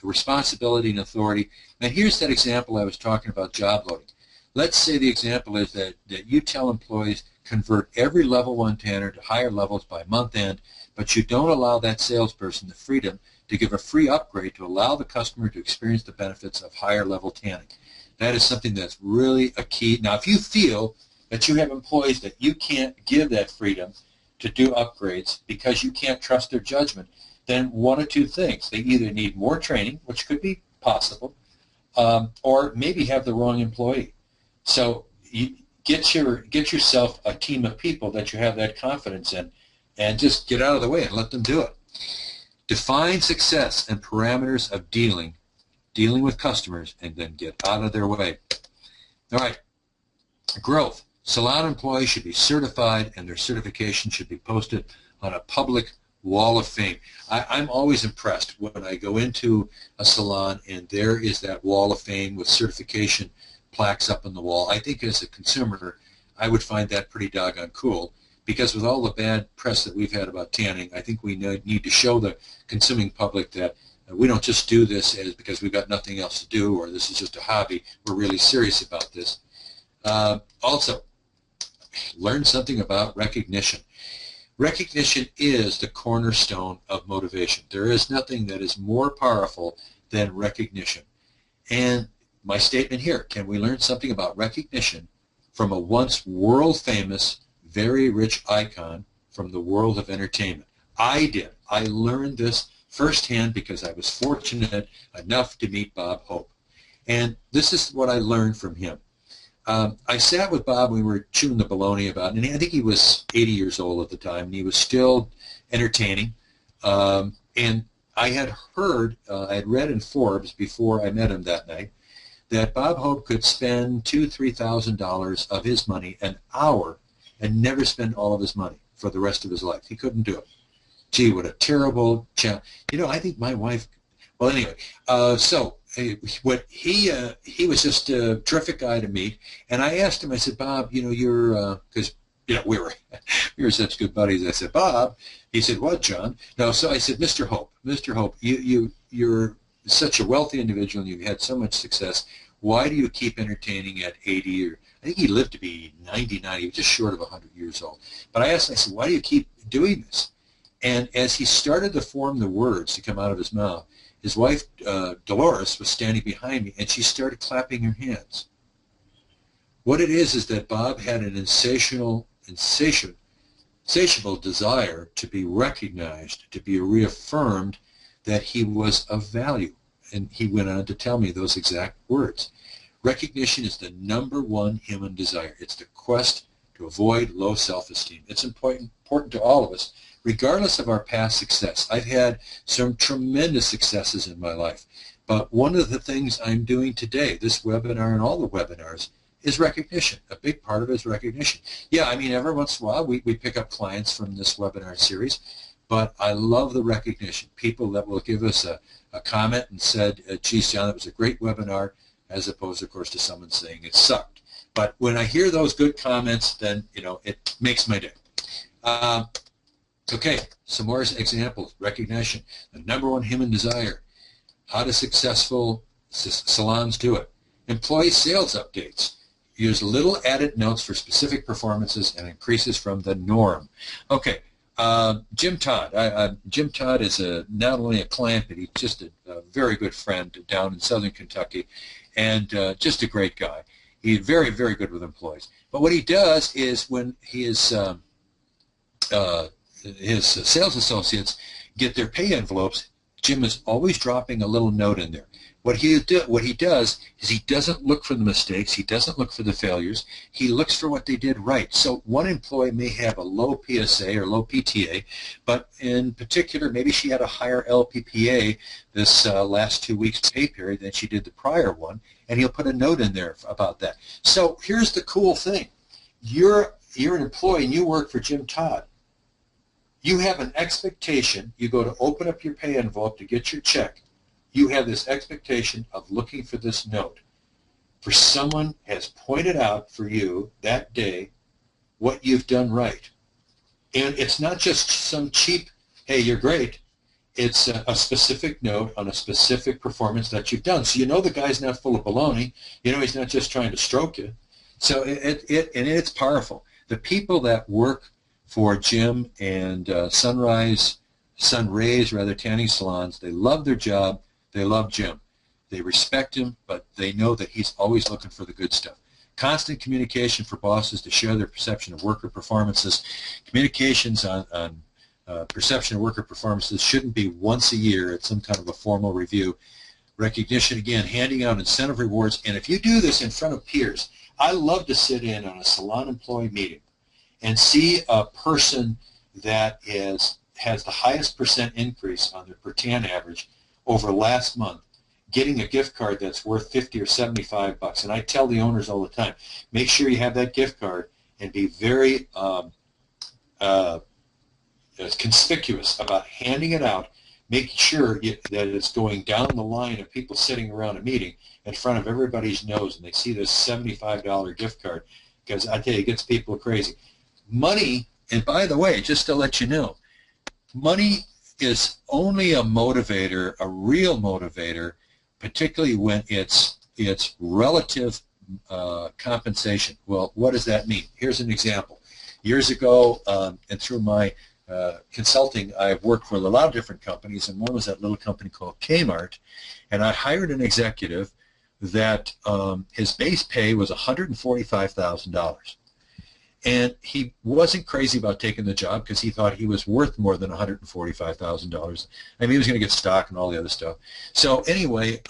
responsibility and authority. And here's that example I was talking about, job loading. Let's say the example is that you tell employees convert every level 1 tanner to higher levels by month end, but you don't allow that salesperson the freedom to give a free upgrade to allow the customer to experience the benefits of higher level tanning. That is something that's really a key. Now, if you feel that you have employees that you can't give that freedom to do upgrades because you can't trust their judgment, then one of two things. They either need more training, which could be possible, or maybe have the wrong employee. So you get yourself a team of people that you have that confidence in, and just get out of the way and let them do it. Define success and parameters of dealing with customers, and then get out of their way. All right, growth. Salon employees should be certified, and their certification should be posted on a public wall of fame. I'm always impressed when I go into a salon and there is that wall of fame with certification plaques up on the wall. I think as a consumer, I would find that pretty doggone cool, because with all the bad press that we've had about tanning, I think we need to show the consuming public that We don't just do this because we've got nothing else to do or this is just a hobby. We're really serious about this. Also, learn something about recognition. Recognition is the cornerstone of motivation. There is nothing that is more powerful than recognition. And my statement here, can we learn something about recognition from a once world-famous, very rich icon from the world of entertainment? I did. I learned this firsthand because I was fortunate enough to meet Bob Hope. And this is what I learned from him. I sat with Bob, we were chewing the baloney about it, and I think he was 80 years old at the time, and he was still entertaining. And I had heard, I had read in Forbes before I met him that night, that Bob Hope could spend $2,000, $3,000 of his money an hour and never spend all of his money for the rest of his life. He couldn't do it. Gee, what a terrible challenge. You know, I think my wife, well, anyway, what he was just a terrific guy to meet, and I asked him, I said, Bob, you know, you're, because, you know, we were such good buddies. I said, Bob, he said, what, John? No, so I said, Mr. Hope, you're such a wealthy individual and you've had so much success. Why do you keep entertaining at 80 or, I think he lived to be 99, he was just short of 100 years old. But I asked him, I said, why do you keep doing this? And as he started to form the words to come out of his mouth, his wife, Dolores, was standing behind me, and she started clapping her hands. What it is that Bob had an insatiable desire to be recognized, to be reaffirmed that he was of value. And he went on to tell me those exact words. Recognition is the #1 human desire. It's the quest to avoid low self-esteem. It's important to all of us, regardless of our past success. I've had some tremendous successes in my life, but one of the things I'm doing today, this webinar and all the webinars, is recognition. A big part of it is recognition. Yeah, I mean, every once in a while we pick up clients from this webinar series, but I love the recognition. People that will give us a comment and said, geez, John, that was a great webinar, as opposed, of course, to someone saying it sucked. But when I hear those good comments, then, you know, it makes my day. Okay, some more examples. Recognition, the #1 human desire. How do successful salons do it? Employee sales updates. Use little added notes for specific performances and increases from the norm. Okay, Jim Todd. Jim Todd is not only a client, but he's just a very good friend down in southern Kentucky, and just a great guy. He's very, very good with employees. But what he does is when his sales associates get their pay envelopes, Jim is always dropping a little note in there. What he does is he doesn't look for the mistakes. He doesn't look for the failures. He looks for what they did right. So one employee may have a low PSA or low PTA, but in particular, maybe she had a higher LPPA this last 2 weeks pay period than she did the prior one, and he'll put a note in there about that. So here's the cool thing. You're an employee and you work for Jim Todd. You have an expectation. You go to open up your pay envelope to get your check. You have this expectation of looking for this note. For someone has pointed out for you that day what you've done right. And it's not just some cheap, hey, you're great. It's a specific note on a specific performance that you've done. So you know the guy's not full of baloney. You know he's not just trying to stroke you. So it's powerful. The people that work for Jim and Sunrays tanning salons, they love their job. They love Jim. They respect him, but they know that he's always looking for the good stuff. Constant communication for bosses to share their perception of worker performances. Communications on perception of worker performances shouldn't be once a year at some kind of a formal review. Recognition, again, handing out incentive rewards. And if you do this in front of peers, I love to sit in on a salon employee meeting and see a person that has the highest percent increase on their per tan average over last month, getting a gift card that's worth $50 or $75. And I tell the owners all the time, make sure you have that gift card and be very conspicuous about handing it out, making sure that it's going down the line of people sitting around a meeting in front of everybody's nose, and they see this $75 gift card, because I tell you, it gets people crazy. Money, and by the way, just to let you know, money is only a motivator, a real motivator, particularly when it's relative compensation. Well, what does that mean? Here's an example. Years ago, and through my consulting, I've worked for a lot of different companies, and one was that little company called Kmart, and I hired an executive that his base pay was $145,000. And he wasn't crazy about taking the job because he thought he was worth more than $145,000. I mean, he was going to get stock and all the other stuff. So anyway,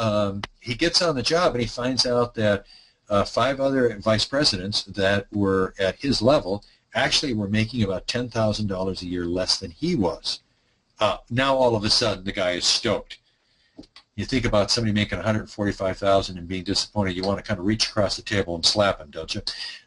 he gets on the job and he finds out that 5 other vice presidents that were at his level actually were making about $10,000 a year less than he was. Now all of a sudden the guy is stoked. You think about somebody making $145,000 and being disappointed, you want to kind of reach across the table and slap him, don't you?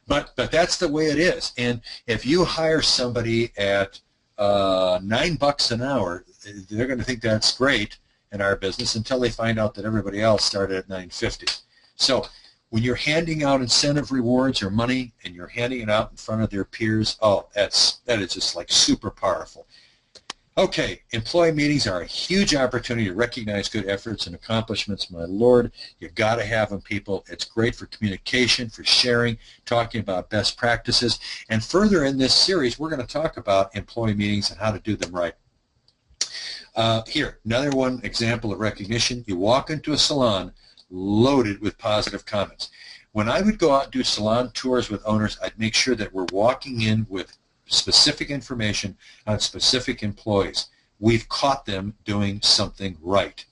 But that's the way it is. And if you hire somebody at $9 an hour, they're going to think that's great in our business until they find out that everybody else started at $9.50. So when you're handing out incentive rewards or money and you're handing it out in front of their peers, that is just like super powerful. Okay, employee meetings are a huge opportunity to recognize good efforts and accomplishments. My Lord, you've got to have them, people. It's great for communication, for sharing, talking about best practices. And further in this series, we're going to talk about employee meetings and how to do them right. Here, another one example of recognition. You walk into a salon loaded with positive comments. When I would go out and do salon tours with owners, I'd make sure that we're walking in with specific information on specific employees. We've caught them doing something right.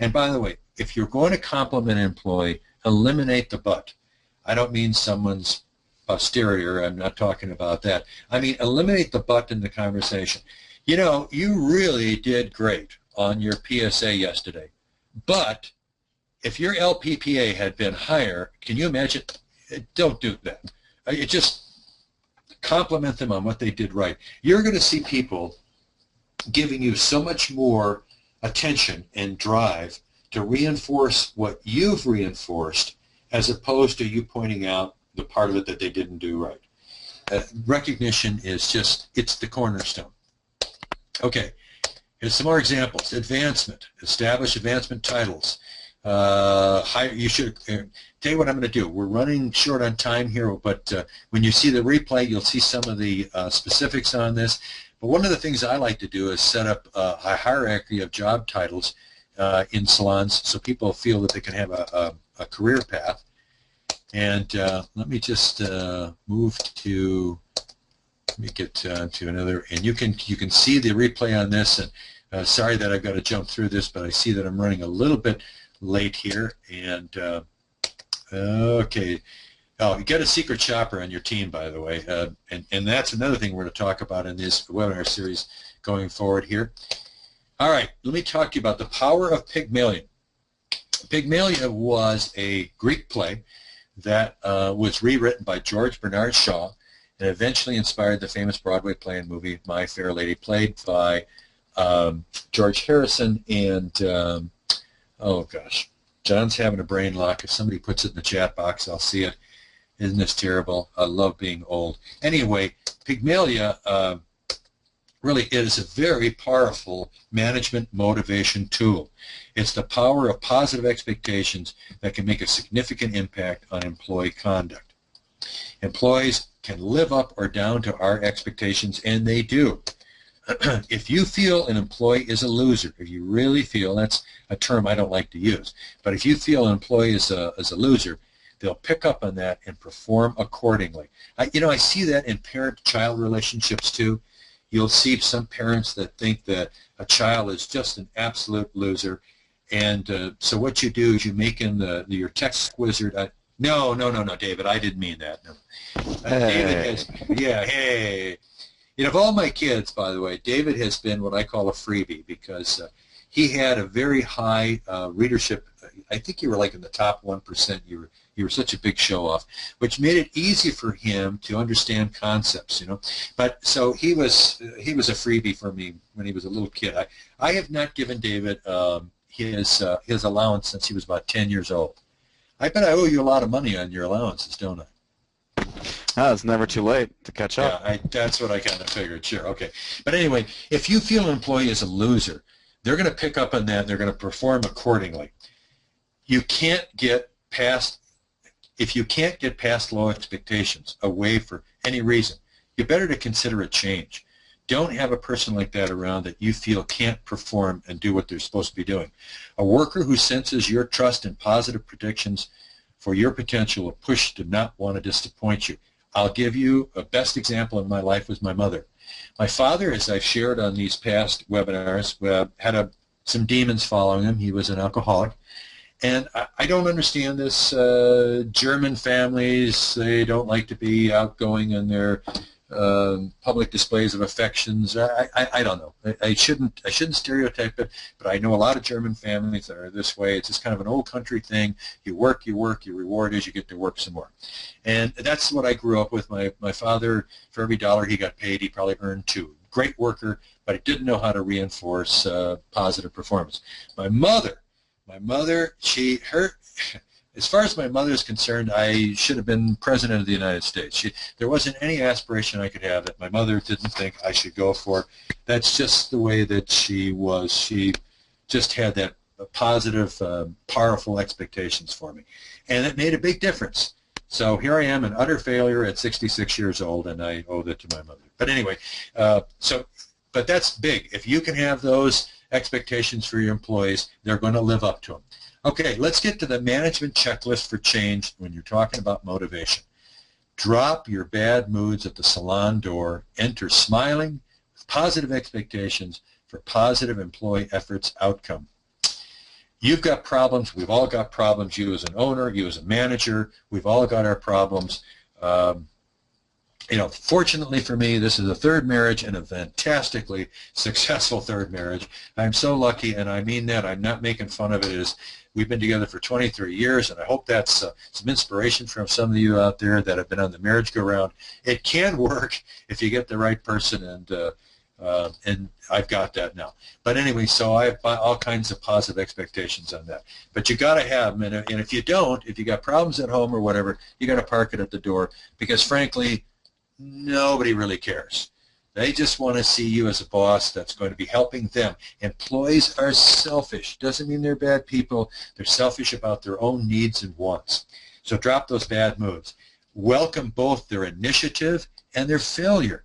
And by the way, if you're going to compliment an employee, eliminate the but. I don't mean someone's posterior. I'm not talking about that. I mean, eliminate the but in the conversation. You know, you really did great on your PSA yesterday, but if your LPPA had been higher, can you imagine? Don't do that. It just compliment them on what they did right. You're going to see people giving you so much more attention and drive to reinforce what you've reinforced as opposed to you pointing out the part of it that they didn't do right. Recognition is just, it's the cornerstone. Okay, here's some more examples. Advancement. Establish advancement titles. You should tell you what I'm going to do. We're running short on time here, but when you see the replay, you'll see some of the specifics on this. But one of the things I like to do is set up a hierarchy of job titles in salons so people feel that they can have a career path. And let me just move to, let me get to another, and you can see the replay on this. And sorry that I've got to jump through this, but I see that I'm running a little bit late here, and okay. Oh, you get a secret shopper on your team, by the way, and that's another thing we're going to talk about in this webinar series going forward here. All right, let me talk to you about the Power of Pygmalion. Pygmalion was a Greek play that was rewritten by George Bernard Shaw and eventually inspired the famous Broadway play and movie My Fair Lady, played by George Harrison and oh gosh, John's having a brain lock. If somebody puts it in the chat box, I'll see it. Isn't this terrible? I love being old. Anyway, Pygmalion really is a very powerful management motivation tool. It's the power of positive expectations that can make a significant impact on employee conduct. Employees can live up or down to our expectations, and they do. If you feel an employee is a loser, if you really feel, that's a term I don't like to use, but if you feel an employee is a loser, they'll pick up on that and perform accordingly. I see that in parent-child relationships too. You'll see some parents that think that a child is just an absolute loser, and so what you do is you make him your text wizard. No, David, I didn't mean that. No. David has, yeah, hey. Of all my kids, by the way, David has been what I call a freebie because he had a very high readership. I think you were like in the top 1%. You were such a big show-off, which made it easy for him to understand concepts, But so he was a freebie for me when he was a little kid. I have not given David his allowance since he was about 10 years old. I bet I owe you a lot of money on your allowances, don't I?
Oh, it's never too late to catch up.
Yeah, that's what I kind of figured. Sure, okay. But anyway, if you feel an employee is a loser, they're going to pick up on that and they're going to perform accordingly. You can't get past, if you can't get past low expectations away for any reason, you better to consider a change. Don't have a person like that around that you feel can't perform and do what they're supposed to be doing. A worker who senses your trust and positive predictions for your potential will push to not want to disappoint you. I'll give you a best example in my life was my mother. My father, as I've shared on these past webinars, had some demons following him. He was an alcoholic. And I don't understand this. German families, they don't like to be outgoing in their public displays of affections. I don't know. I shouldn't stereotype it, but I know a lot of German families that are this way. It's just kind of an old country thing. You work, your reward is you get to work some more. And that's what I grew up with. My father, for every dollar he got paid, he probably earned two. Great worker, but he didn't know how to reinforce positive performance. My mother, as far as my mother is concerned, I should have been president of the United States. There wasn't any aspiration I could have that my mother didn't think I should go for. That's just the way that she was. She just had that positive, powerful expectations for me. And it made a big difference. So here I am, an utter failure at 66 years old, and I owe that to my mother. But anyway, but that's big. If you can have those expectations for your employees, they're going to live up to them. Okay, let's get to the management checklist for change when you're talking about motivation. Drop your bad moods at the salon door. Enter smiling with positive expectations for positive employee efforts outcome. You've got problems. We've all got problems. You as an owner, you as a manager, we've all got our problems. Fortunately for me, this is a third marriage and a fantastically successful third marriage. I'm so lucky, and I mean that. I'm not making fun of it. We've been together for 23 years, and I hope that's some inspiration from some of you out there that have been on the merry-go-round. It can work if you get the right person, and I've got that now. But anyway, so I have all kinds of positive expectations on that. But you got to have them, and if you don't, if you got problems at home or whatever, you got to park it at the door because, frankly, nobody really cares. They just want to see you as a boss that's going to be helping them. Employees are selfish. Doesn't mean they're bad people. They're selfish about their own needs and wants. So drop those bad moods. Welcome both their initiative and their failure.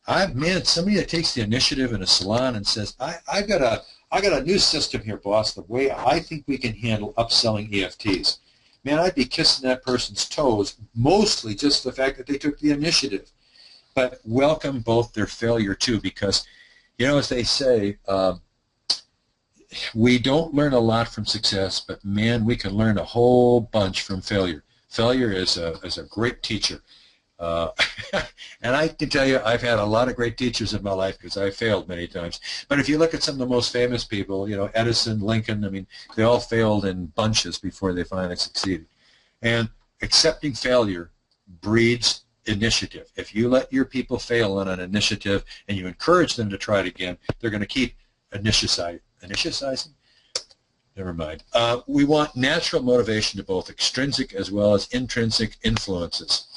Somebody that takes the initiative in a salon and says, I got a new system here, boss, the way I think we can handle upselling EFTs. Man, I'd be kissing that person's toes, mostly just the fact that they took the initiative. But welcome both their failure, too, because, as they say, we don't learn a lot from success, but, man, we can learn a whole bunch from failure. Failure is a great teacher. And I can tell you I've had a lot of great teachers in my life because I failed many times. But if you look at some of the most famous people, Edison, Lincoln, they all failed in bunches before they finally succeeded. And accepting failure breeds initiative. If you let your people fail on an initiative and you encourage them to try it again, they're going to keep initializing? Never mind. We want natural motivation to both extrinsic as well as intrinsic influences.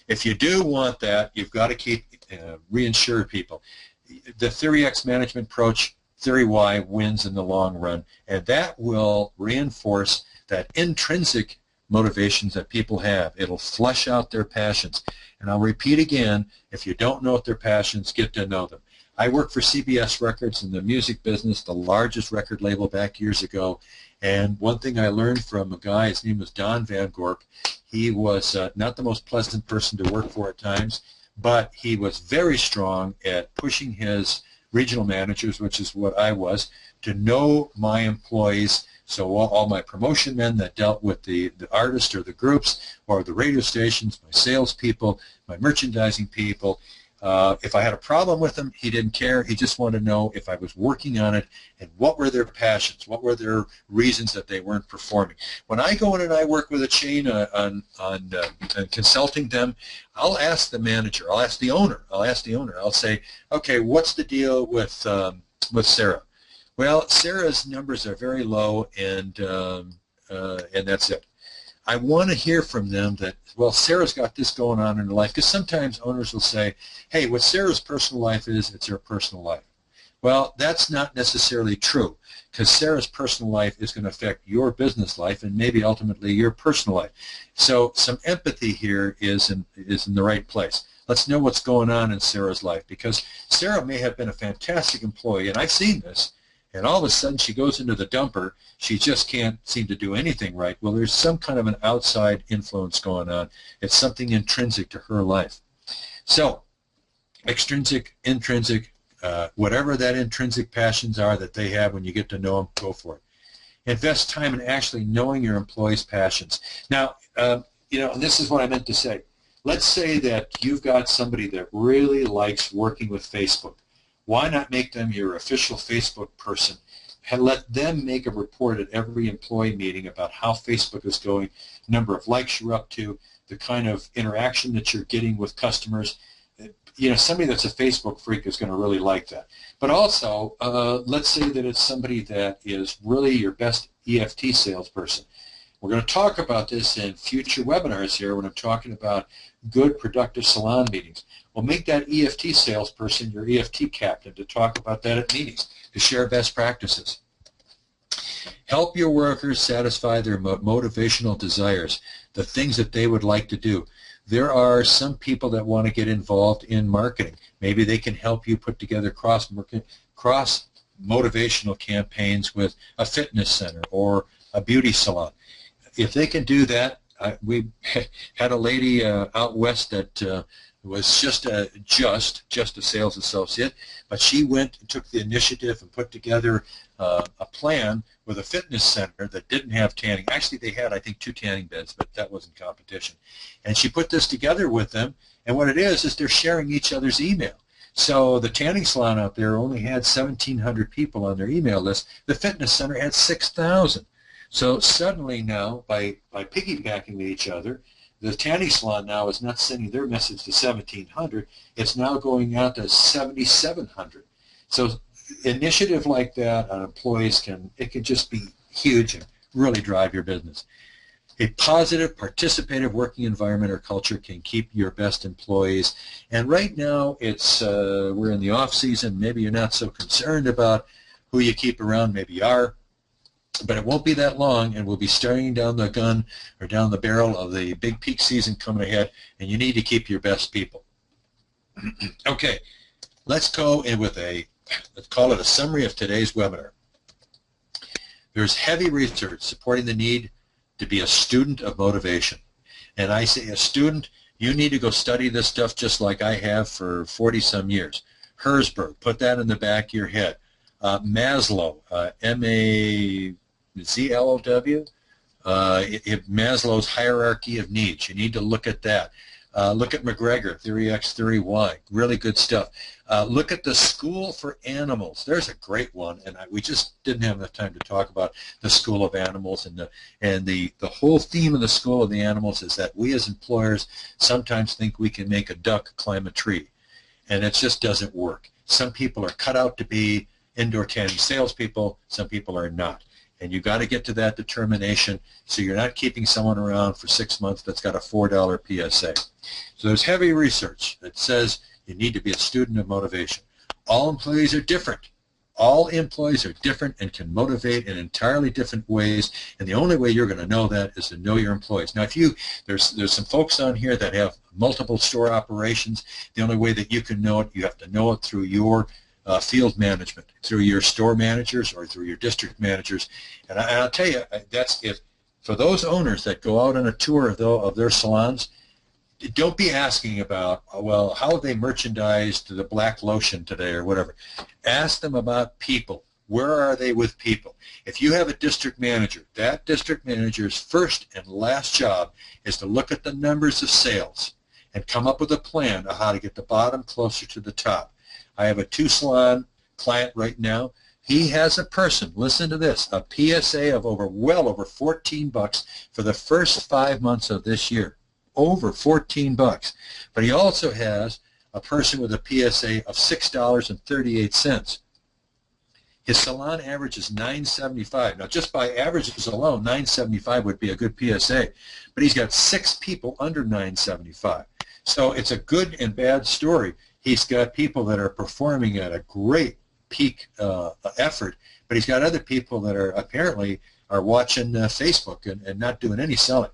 If you do want that, you've got to keep reinsure people. The Theory X management approach, Theory Y, wins in the long run, and that will reinforce that intrinsic motivations that people have. It'll flush out their passions. And I'll repeat again, if you don't know what their passions, get to know them. I worked for CBS Records in the music business, the largest record label back years ago, and one thing I learned from a guy, his name was Don Van Gorp. He was not the most pleasant person to work for at times, but he was very strong at pushing his regional managers, which is what I was, to know my employees. So all my promotion men that dealt with the artists or the groups or the radio stations, my salespeople, my merchandising people, if I had a problem with them, he didn't care. He just wanted to know if I was working on it and what were their passions, what were their reasons that they weren't performing. When I go in and I work with a chain on consulting them, I'll ask the manager, I'll ask the owner, I'll say, okay, what's the deal with Sarah? Well, Sarah's numbers are very low, and that's it. I want to hear from them that, well, Sarah's got this going on in her life, because sometimes owners will say, hey, what Sarah's personal life is, it's her personal life. Well, that's not necessarily true, because Sarah's personal life is going to affect your business life and maybe ultimately your personal life. So some empathy here is in the right place. Let's know what's going on in Sarah's life, because Sarah may have been a fantastic employee, and I've seen this, and all of a sudden she goes into the dumper. She just can't seem to do anything right. Well, there's some kind of an outside influence going on. It's something intrinsic to her life. So extrinsic, intrinsic, whatever that intrinsic passions are that they have, when you get to know them, go for it. Invest time in actually knowing your employees' passions. Now, you know, and this is what I meant to say. Let's say that you've got somebody that really likes working with Facebook. Why not make them your official Facebook person and let them make a report at every employee meeting about how Facebook is going, number of likes you're up to, the kind of interaction that you're getting with customers. You know, somebody that's a Facebook freak is going to really like that. But also, let's say that it's somebody that is really your best EFT salesperson. We're going to talk about this in future webinars here when I'm talking about good, productive salon meetings. Well, make that EFT salesperson your EFT captain to talk about that at meetings, to share best practices. Help your workers satisfy their motivational desires, the things that they would like to do. There are some people that want to get involved in marketing. Maybe they can help you put together cross-motivational campaigns with a fitness center or a beauty salon. If they can do that, we had a lady out west that was just a sales associate, but she went and took the initiative and put together a plan with a fitness center that didn't have tanning. Actually, they had, I think, 2 tanning beds, but that wasn't competition. And she put this together with them, and what it is they're sharing each other's email. So the tanning salon out there only had 1,700 people on their email list. The fitness center had 6,000. So suddenly now, by piggybacking each other, the tanning salon now is not sending their message to 1,700. It's now going out to 7,700. So initiative like that on employees can just be huge and really drive your business. A positive, participative working environment or culture can keep your best employees. And right now, it's we're in the off season. Maybe you're not so concerned about who you keep around. Maybe you are. But it won't be that long, and we'll be staring down the gun or down the barrel of the big peak season coming ahead, and you need to keep your best people. Okay, let's go in with let's call it a summary of today's webinar. There's heavy research supporting the need to be a student of motivation. And I say a student, you need to go study this stuff just like I have for 40-some years. Herzberg, put that in the back of your head. Maslow, M-A-Z-L-O-W, Maslow's hierarchy of needs. You need to look at that. Look at McGregor, Theory X, Theory Y. Really good stuff. Look at the School for Animals. There's a great one, and we just didn't have enough time to talk about the School of Animals. And the whole theme of the School of the Animals is that we as employers sometimes think we can make a duck climb a tree, and it just doesn't work. Some people are cut out to be indoor tanning salespeople. Some people are not. And you've got to get to that determination so you're not keeping someone around for 6 months that's got a $4 PSA. So there's heavy research that says you need to be a student of motivation. All employees are different. All employees are different and can motivate in entirely different ways, and the only way you're going to know that is to know your employees. Now, there's some folks on here that have multiple store operations. The only way that you can know it, you have to know it through your field management, through your store managers or through your district managers. And I'll tell you, that's if for those owners that go out on a tour of their salons, don't be asking about, well, how they merchandised the black lotion today or whatever. Ask them about people. Where are they with people? If you have a district manager, that district manager's first and last job is to look at the numbers of sales and come up with a plan of how to get the bottom closer to the top. I have a 2-salon client right now. He has a person, listen to this, a PSA of well over $14 for the first 5 months of this year. Over $14. But he also has a person with a PSA of $6.38. His salon average is 975. Now, just by averages alone, 975 would be a good PSA, but he's got 6 people under 975. So it's a good and bad story. He's got people that are performing at a great peak effort, but he's got other people that are apparently are watching Facebook and not doing any selling.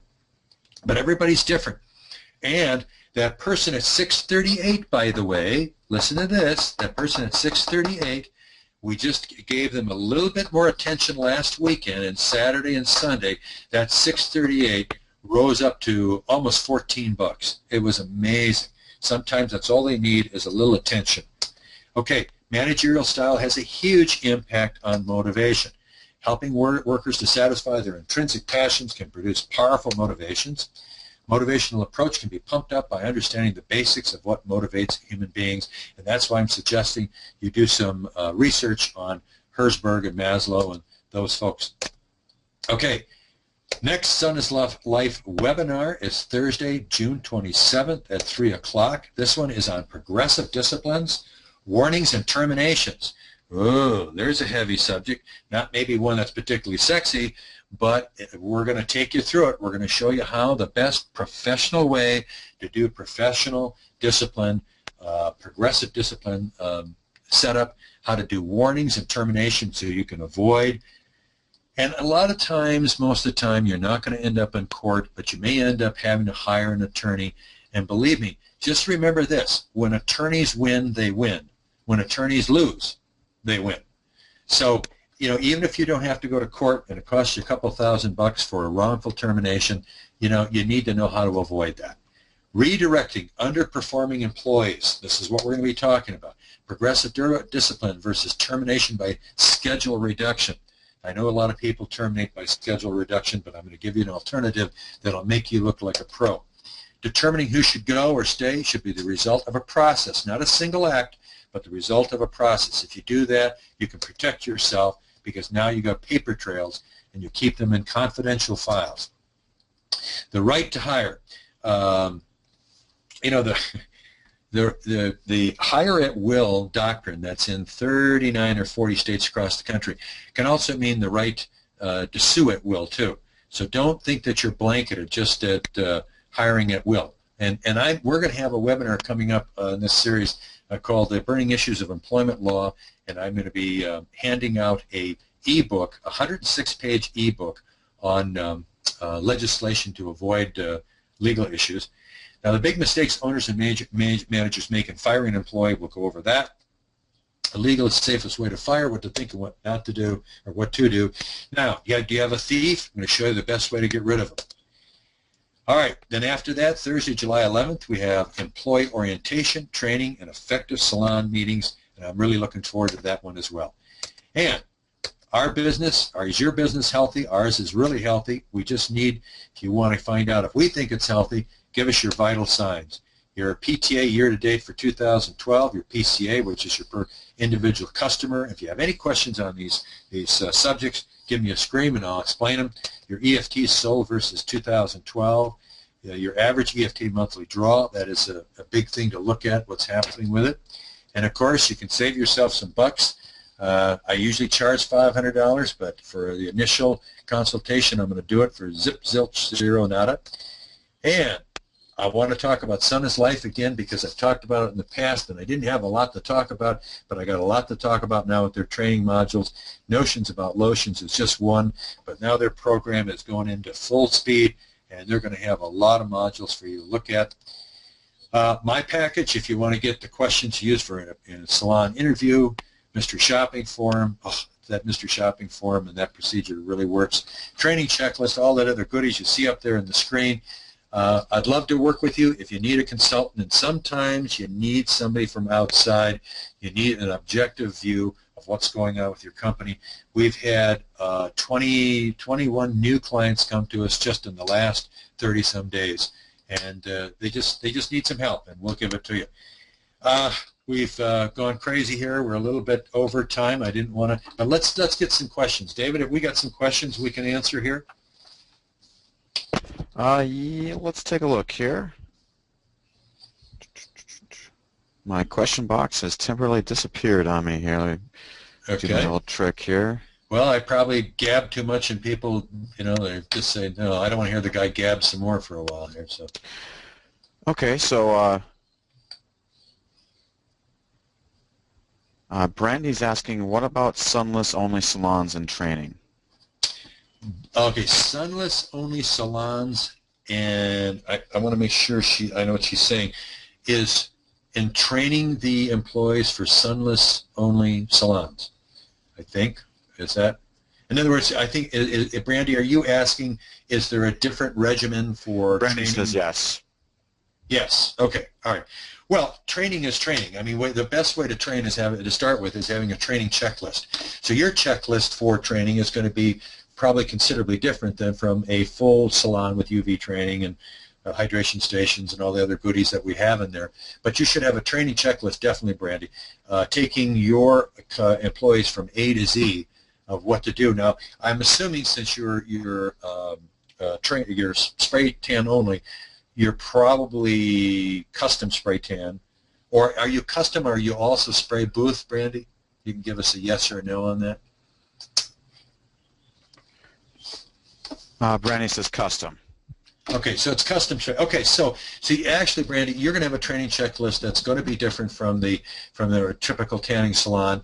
But everybody's different. And that person at 638, by the way, listen to this, that person at 638, we just gave them a little bit more attention last weekend, and Saturday and Sunday, that 638 rose up to almost 14 bucks. It was amazing. Sometimes that's all they need is a little attention. Okay, managerial style has a huge impact on motivation. Helping workers to satisfy their intrinsic passions can produce powerful motivations. Motivational approach can be pumped up by understanding the basics of what motivates human beings, and that's why I'm suggesting you do some research on Herzberg and Maslow and those folks. Okay, next Sun is Life webinar is Thursday, June 27th at 3 o'clock. This one is on progressive disciplines, warnings, and terminations. Oh, there's a heavy subject, not maybe one that's particularly sexy, but we're going to take you through it. We're going to show you how the best professional way to do professional discipline, progressive discipline setup, how to do warnings and terminations so you can avoid. And a lot of times, most of the time, you're not going to end up in court, but you may end up having to hire an attorney. And believe me, just remember this, when attorneys win, they win. When attorneys lose, they win. So, you know, even if you don't have to go to court and it costs you a couple $1,000 for a wrongful termination, you know, you need to know how to avoid that. Redirecting underperforming employees. This is what we're going to be talking about. Progressive discipline versus termination by schedule reduction. I know a lot of people terminate by schedule reduction, but I'm going to give you an alternative that'll make you look like a pro. Determining who should go or stay should be the result of a process, not a single act, but the result of a process. If you do that, you can protect yourself because now you got paper trails and you keep them in confidential files. The right to hire. You know, the hire at will doctrine that's in 39 or 40 states across the country can also mean the right to sue at will too. So don't think that you're blanketed just at hiring at will. And we're going to have a webinar coming up in this series called The Burning Issues of Employment Law, and I'm going to be handing out a ebook, a 106-page ebook on legislation to avoid legal issues. Now, the big mistakes owners and managers make in firing an employee, we'll go over that. The legal and safest way to fire, what to think and what not to do, or what to do. Now, do you have a thief? I'm going to show you the best way to get rid of them. All right, then after that, Thursday, July 11th, we have employee orientation, training, and effective salon meetings, and I'm really looking forward to that one as well. And our business, is your business healthy? Ours is really healthy. We just need, if you want to find out if we think it's healthy, give us your vital signs. Your PTA year-to-date for 2012, your PCA, which is your per individual customer. If you have any questions on these subjects, give me a scream and I'll explain them. Your EFT sold versus 2012. Your average EFT monthly draw, that is a big thing to look at, what's happening with it. And of course, you can save yourself some bucks. I usually charge $500, but for the initial consultation, I'm going to do it for zip, zilch, zero, nada. And I want to talk about Sun is Life again because I've talked about it in the past and I didn't have a lot to talk about, but I got a lot to talk about now with their training modules. Notions about lotions is just one, but now their program is going into full speed and they're going to have a lot of modules for you to look at. My package, if you want to get the questions used for in a salon interview, Mr. Shopping Forum, that Mr. Shopping Forum and that procedure really works. Training checklist, all that other goodies you see up there on the screen. I'd love to work with you if you need a consultant, and sometimes you need somebody from outside. You need an objective view of what's going on with your company. We've had 21 new clients come to us just in the last 30-some days, and they just need some help, and we'll give it to you. We've gone crazy here. We're a little bit over time. I didn't want to, but let's get some questions. David, have we got some questions we can answer here?
Yeah, let's take a look here. My question box has temporarily disappeared on me here. Do my
Okay.
little trick here.
Well, I probably gab too much, and people, they just say, no, I don't want to hear the guy gab some more for a while here. So,
Okay, so Brandy's asking, what about sunless only salons and training?
okay, sunless only salons, and I want to make sure I know what she's saying, is in training the employees for sunless only salons, I think. Is that? In other words, I think, Brandy, are you asking, is there a different regimen for
Brandy
training?
says yes.
Yes. Okay. All right. Well, training is training. I mean, the best way to train is to start with is having a training checklist. So your checklist for training is going to be probably considerably different than from a full salon with UV training and hydration stations and all the other goodies that we have in there. But you should have a training checklist, definitely, Brandy, taking your employees from A to Z of what to do. Now, I'm assuming since you're spray tan only, you're probably custom spray tan. Or are you custom, or are you also spray booth, Brandy? You can give us a yes or a no on that.
Brandy says custom.
Okay, so it's custom. Okay, so actually, Brandy, you're going to have a training checklist that's going to be different from the typical tanning salon.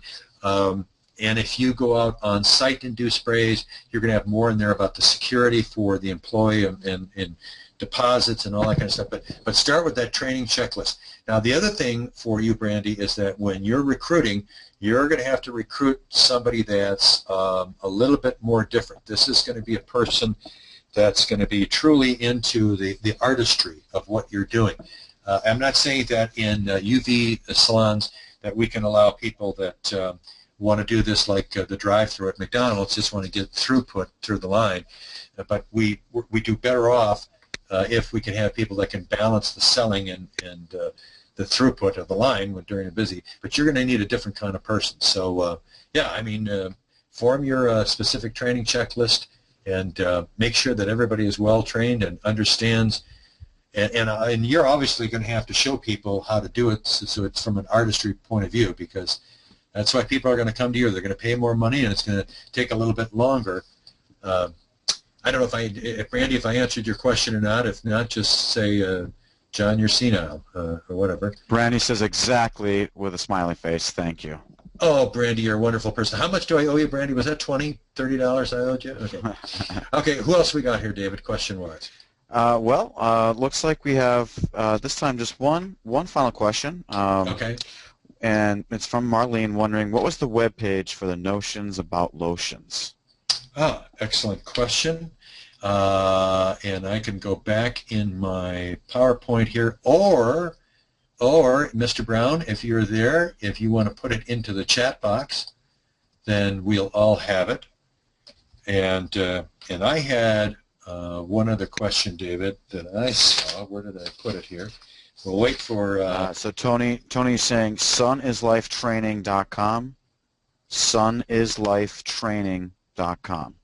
And if you go out on site and do sprays, you're going to have more in there about the security for the employee and deposits and all that kind of stuff. But start with that training checklist. Now, the other thing for you, Brandy, is that when you're recruiting, you're going to have to recruit somebody that's a little bit more different. This is going to be a person that's going to be truly into the artistry of what you're doing. I'm not saying that in UV salons that we can allow people that want to do this like the drive-through at McDonald's, just want to get throughput through the line. But we do better off if we can have people that can balance the selling and the throughput of the line when during a busy. But you're going to need a different kind of person. So yeah, I mean, form your specific training checklist and make sure that everybody is well trained and understands. And you're obviously going to have to show people how to do it, so it's from an artistry point of view, because that's why people are going to come to you. They're going to pay more money, and it's going to take a little bit longer. I don't know if Brandy, if I answered your question or not. If not, just say, John, you're senile, or whatever.
Brandy says exactly with a smiley face. Thank you.
Oh, Brandy, you're a wonderful person. How much do I owe you, Brandy? Was that $20, $30 I owed you? Okay. Okay, who else we got here, David, question-wise?
Looks like we have this time just one final question.
Okay.
And it's from Marlene, wondering, what was the web page for the Notions About Lotions?
Ah, excellent question. And I can go back in my PowerPoint here, or Mr. Brown, if you're there, if you want to put it into the chat box, then we'll all have it. And I had one other question, David, that I saw. Where did I put it here? We'll wait for...
So Tony's saying sunislifetraining.com, sunislifetraining.com.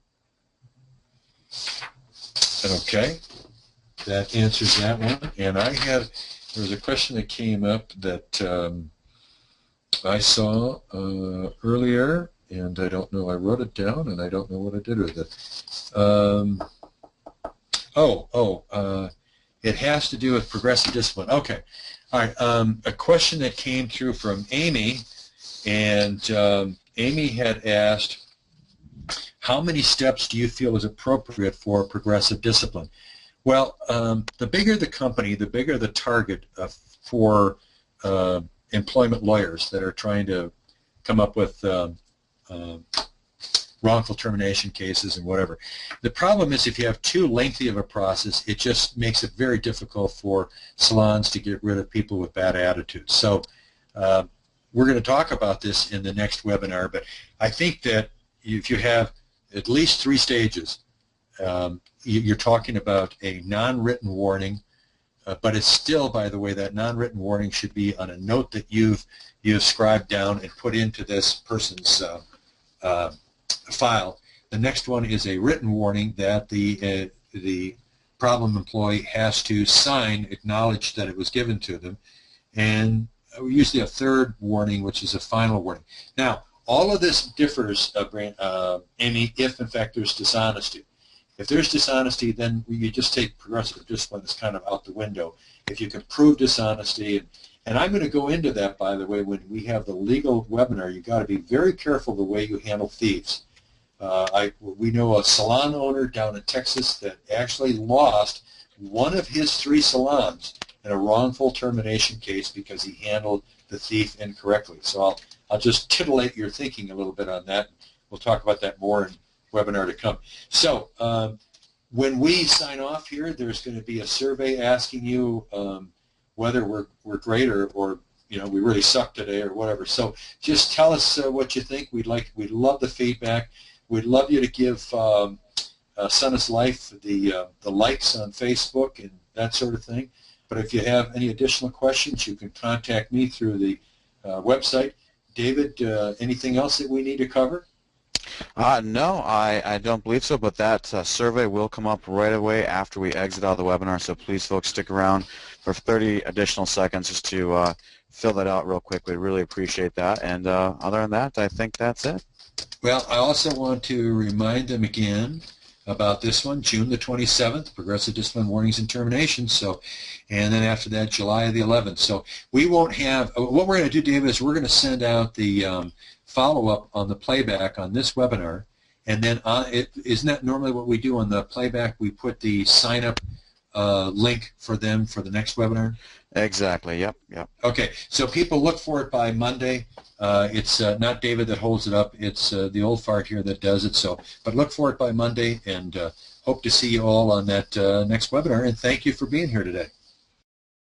Okay, that answers that one. And there was a question that came up that I saw earlier, and I don't know, I wrote it down, and I don't know what I did with it. It has to do with progressive discipline. Okay, all right, a question that came through from Amy, and Amy had asked, how many steps do you feel is appropriate for progressive discipline? Well, the bigger the company, the bigger the target for employment lawyers that are trying to come up with wrongful termination cases and whatever. The problem is if you have too lengthy of a process, it just makes it very difficult for salons to get rid of people with bad attitudes. So we're going to talk about this in the next webinar, but I think that if you have at least 3 stages, you're talking about a non-written warning, but it's still, by the way, that non-written warning should be on a note that you've scribed down and put into this person's file. The next one is a written warning that the problem employee has to sign, acknowledge that it was given to them, and we usually a third warning, which is a final warning. Now, all of this differs, Amy, if in fact there's dishonesty. If there's dishonesty, then you just take progressive discipline as kind of out the window. If you can prove dishonesty, and I'm going to go into that, by the way, when we have the legal webinar. You've got to be very careful the way you handle thieves. We know a salon owner down in Texas that actually lost one of his 3 salons in a wrongful termination case because he handled the thief incorrectly. So I'll just titillate your thinking a little bit on that. We'll talk about that more in webinar to come. So when we sign off here, there's going to be a survey asking you whether we're great or we really suck today or whatever. So just tell us what you think. We'd love the feedback. We'd love you to give Son is Life the likes on Facebook and that sort of thing. But if you have any additional questions, you can contact me through the website. David, anything else that we need to cover?
No, I don't believe so, but that survey will come up right away after we exit out of the webinar, so please, folks, stick around for 30 additional seconds just to fill that out real quick. We'd really appreciate that, and other than that, I think that's it.
Well, I also want to remind them again about this one, June the 27th, Progressive Discipline Warnings and Terminations. So, and then after that, July the 11th. So we won't have, what we're going to do, David, is we're going to send out the follow-up on the playback on this webinar, and then isn't that normally what we do on the playback? We put the sign-up link for them for the next webinar?
Exactly, yep.
Okay, so people look for it by Monday. It's not David that holds it up. It's the old fart here that does it. So, but look for it by Monday, and hope to see you all on that next webinar, and thank you for being here today.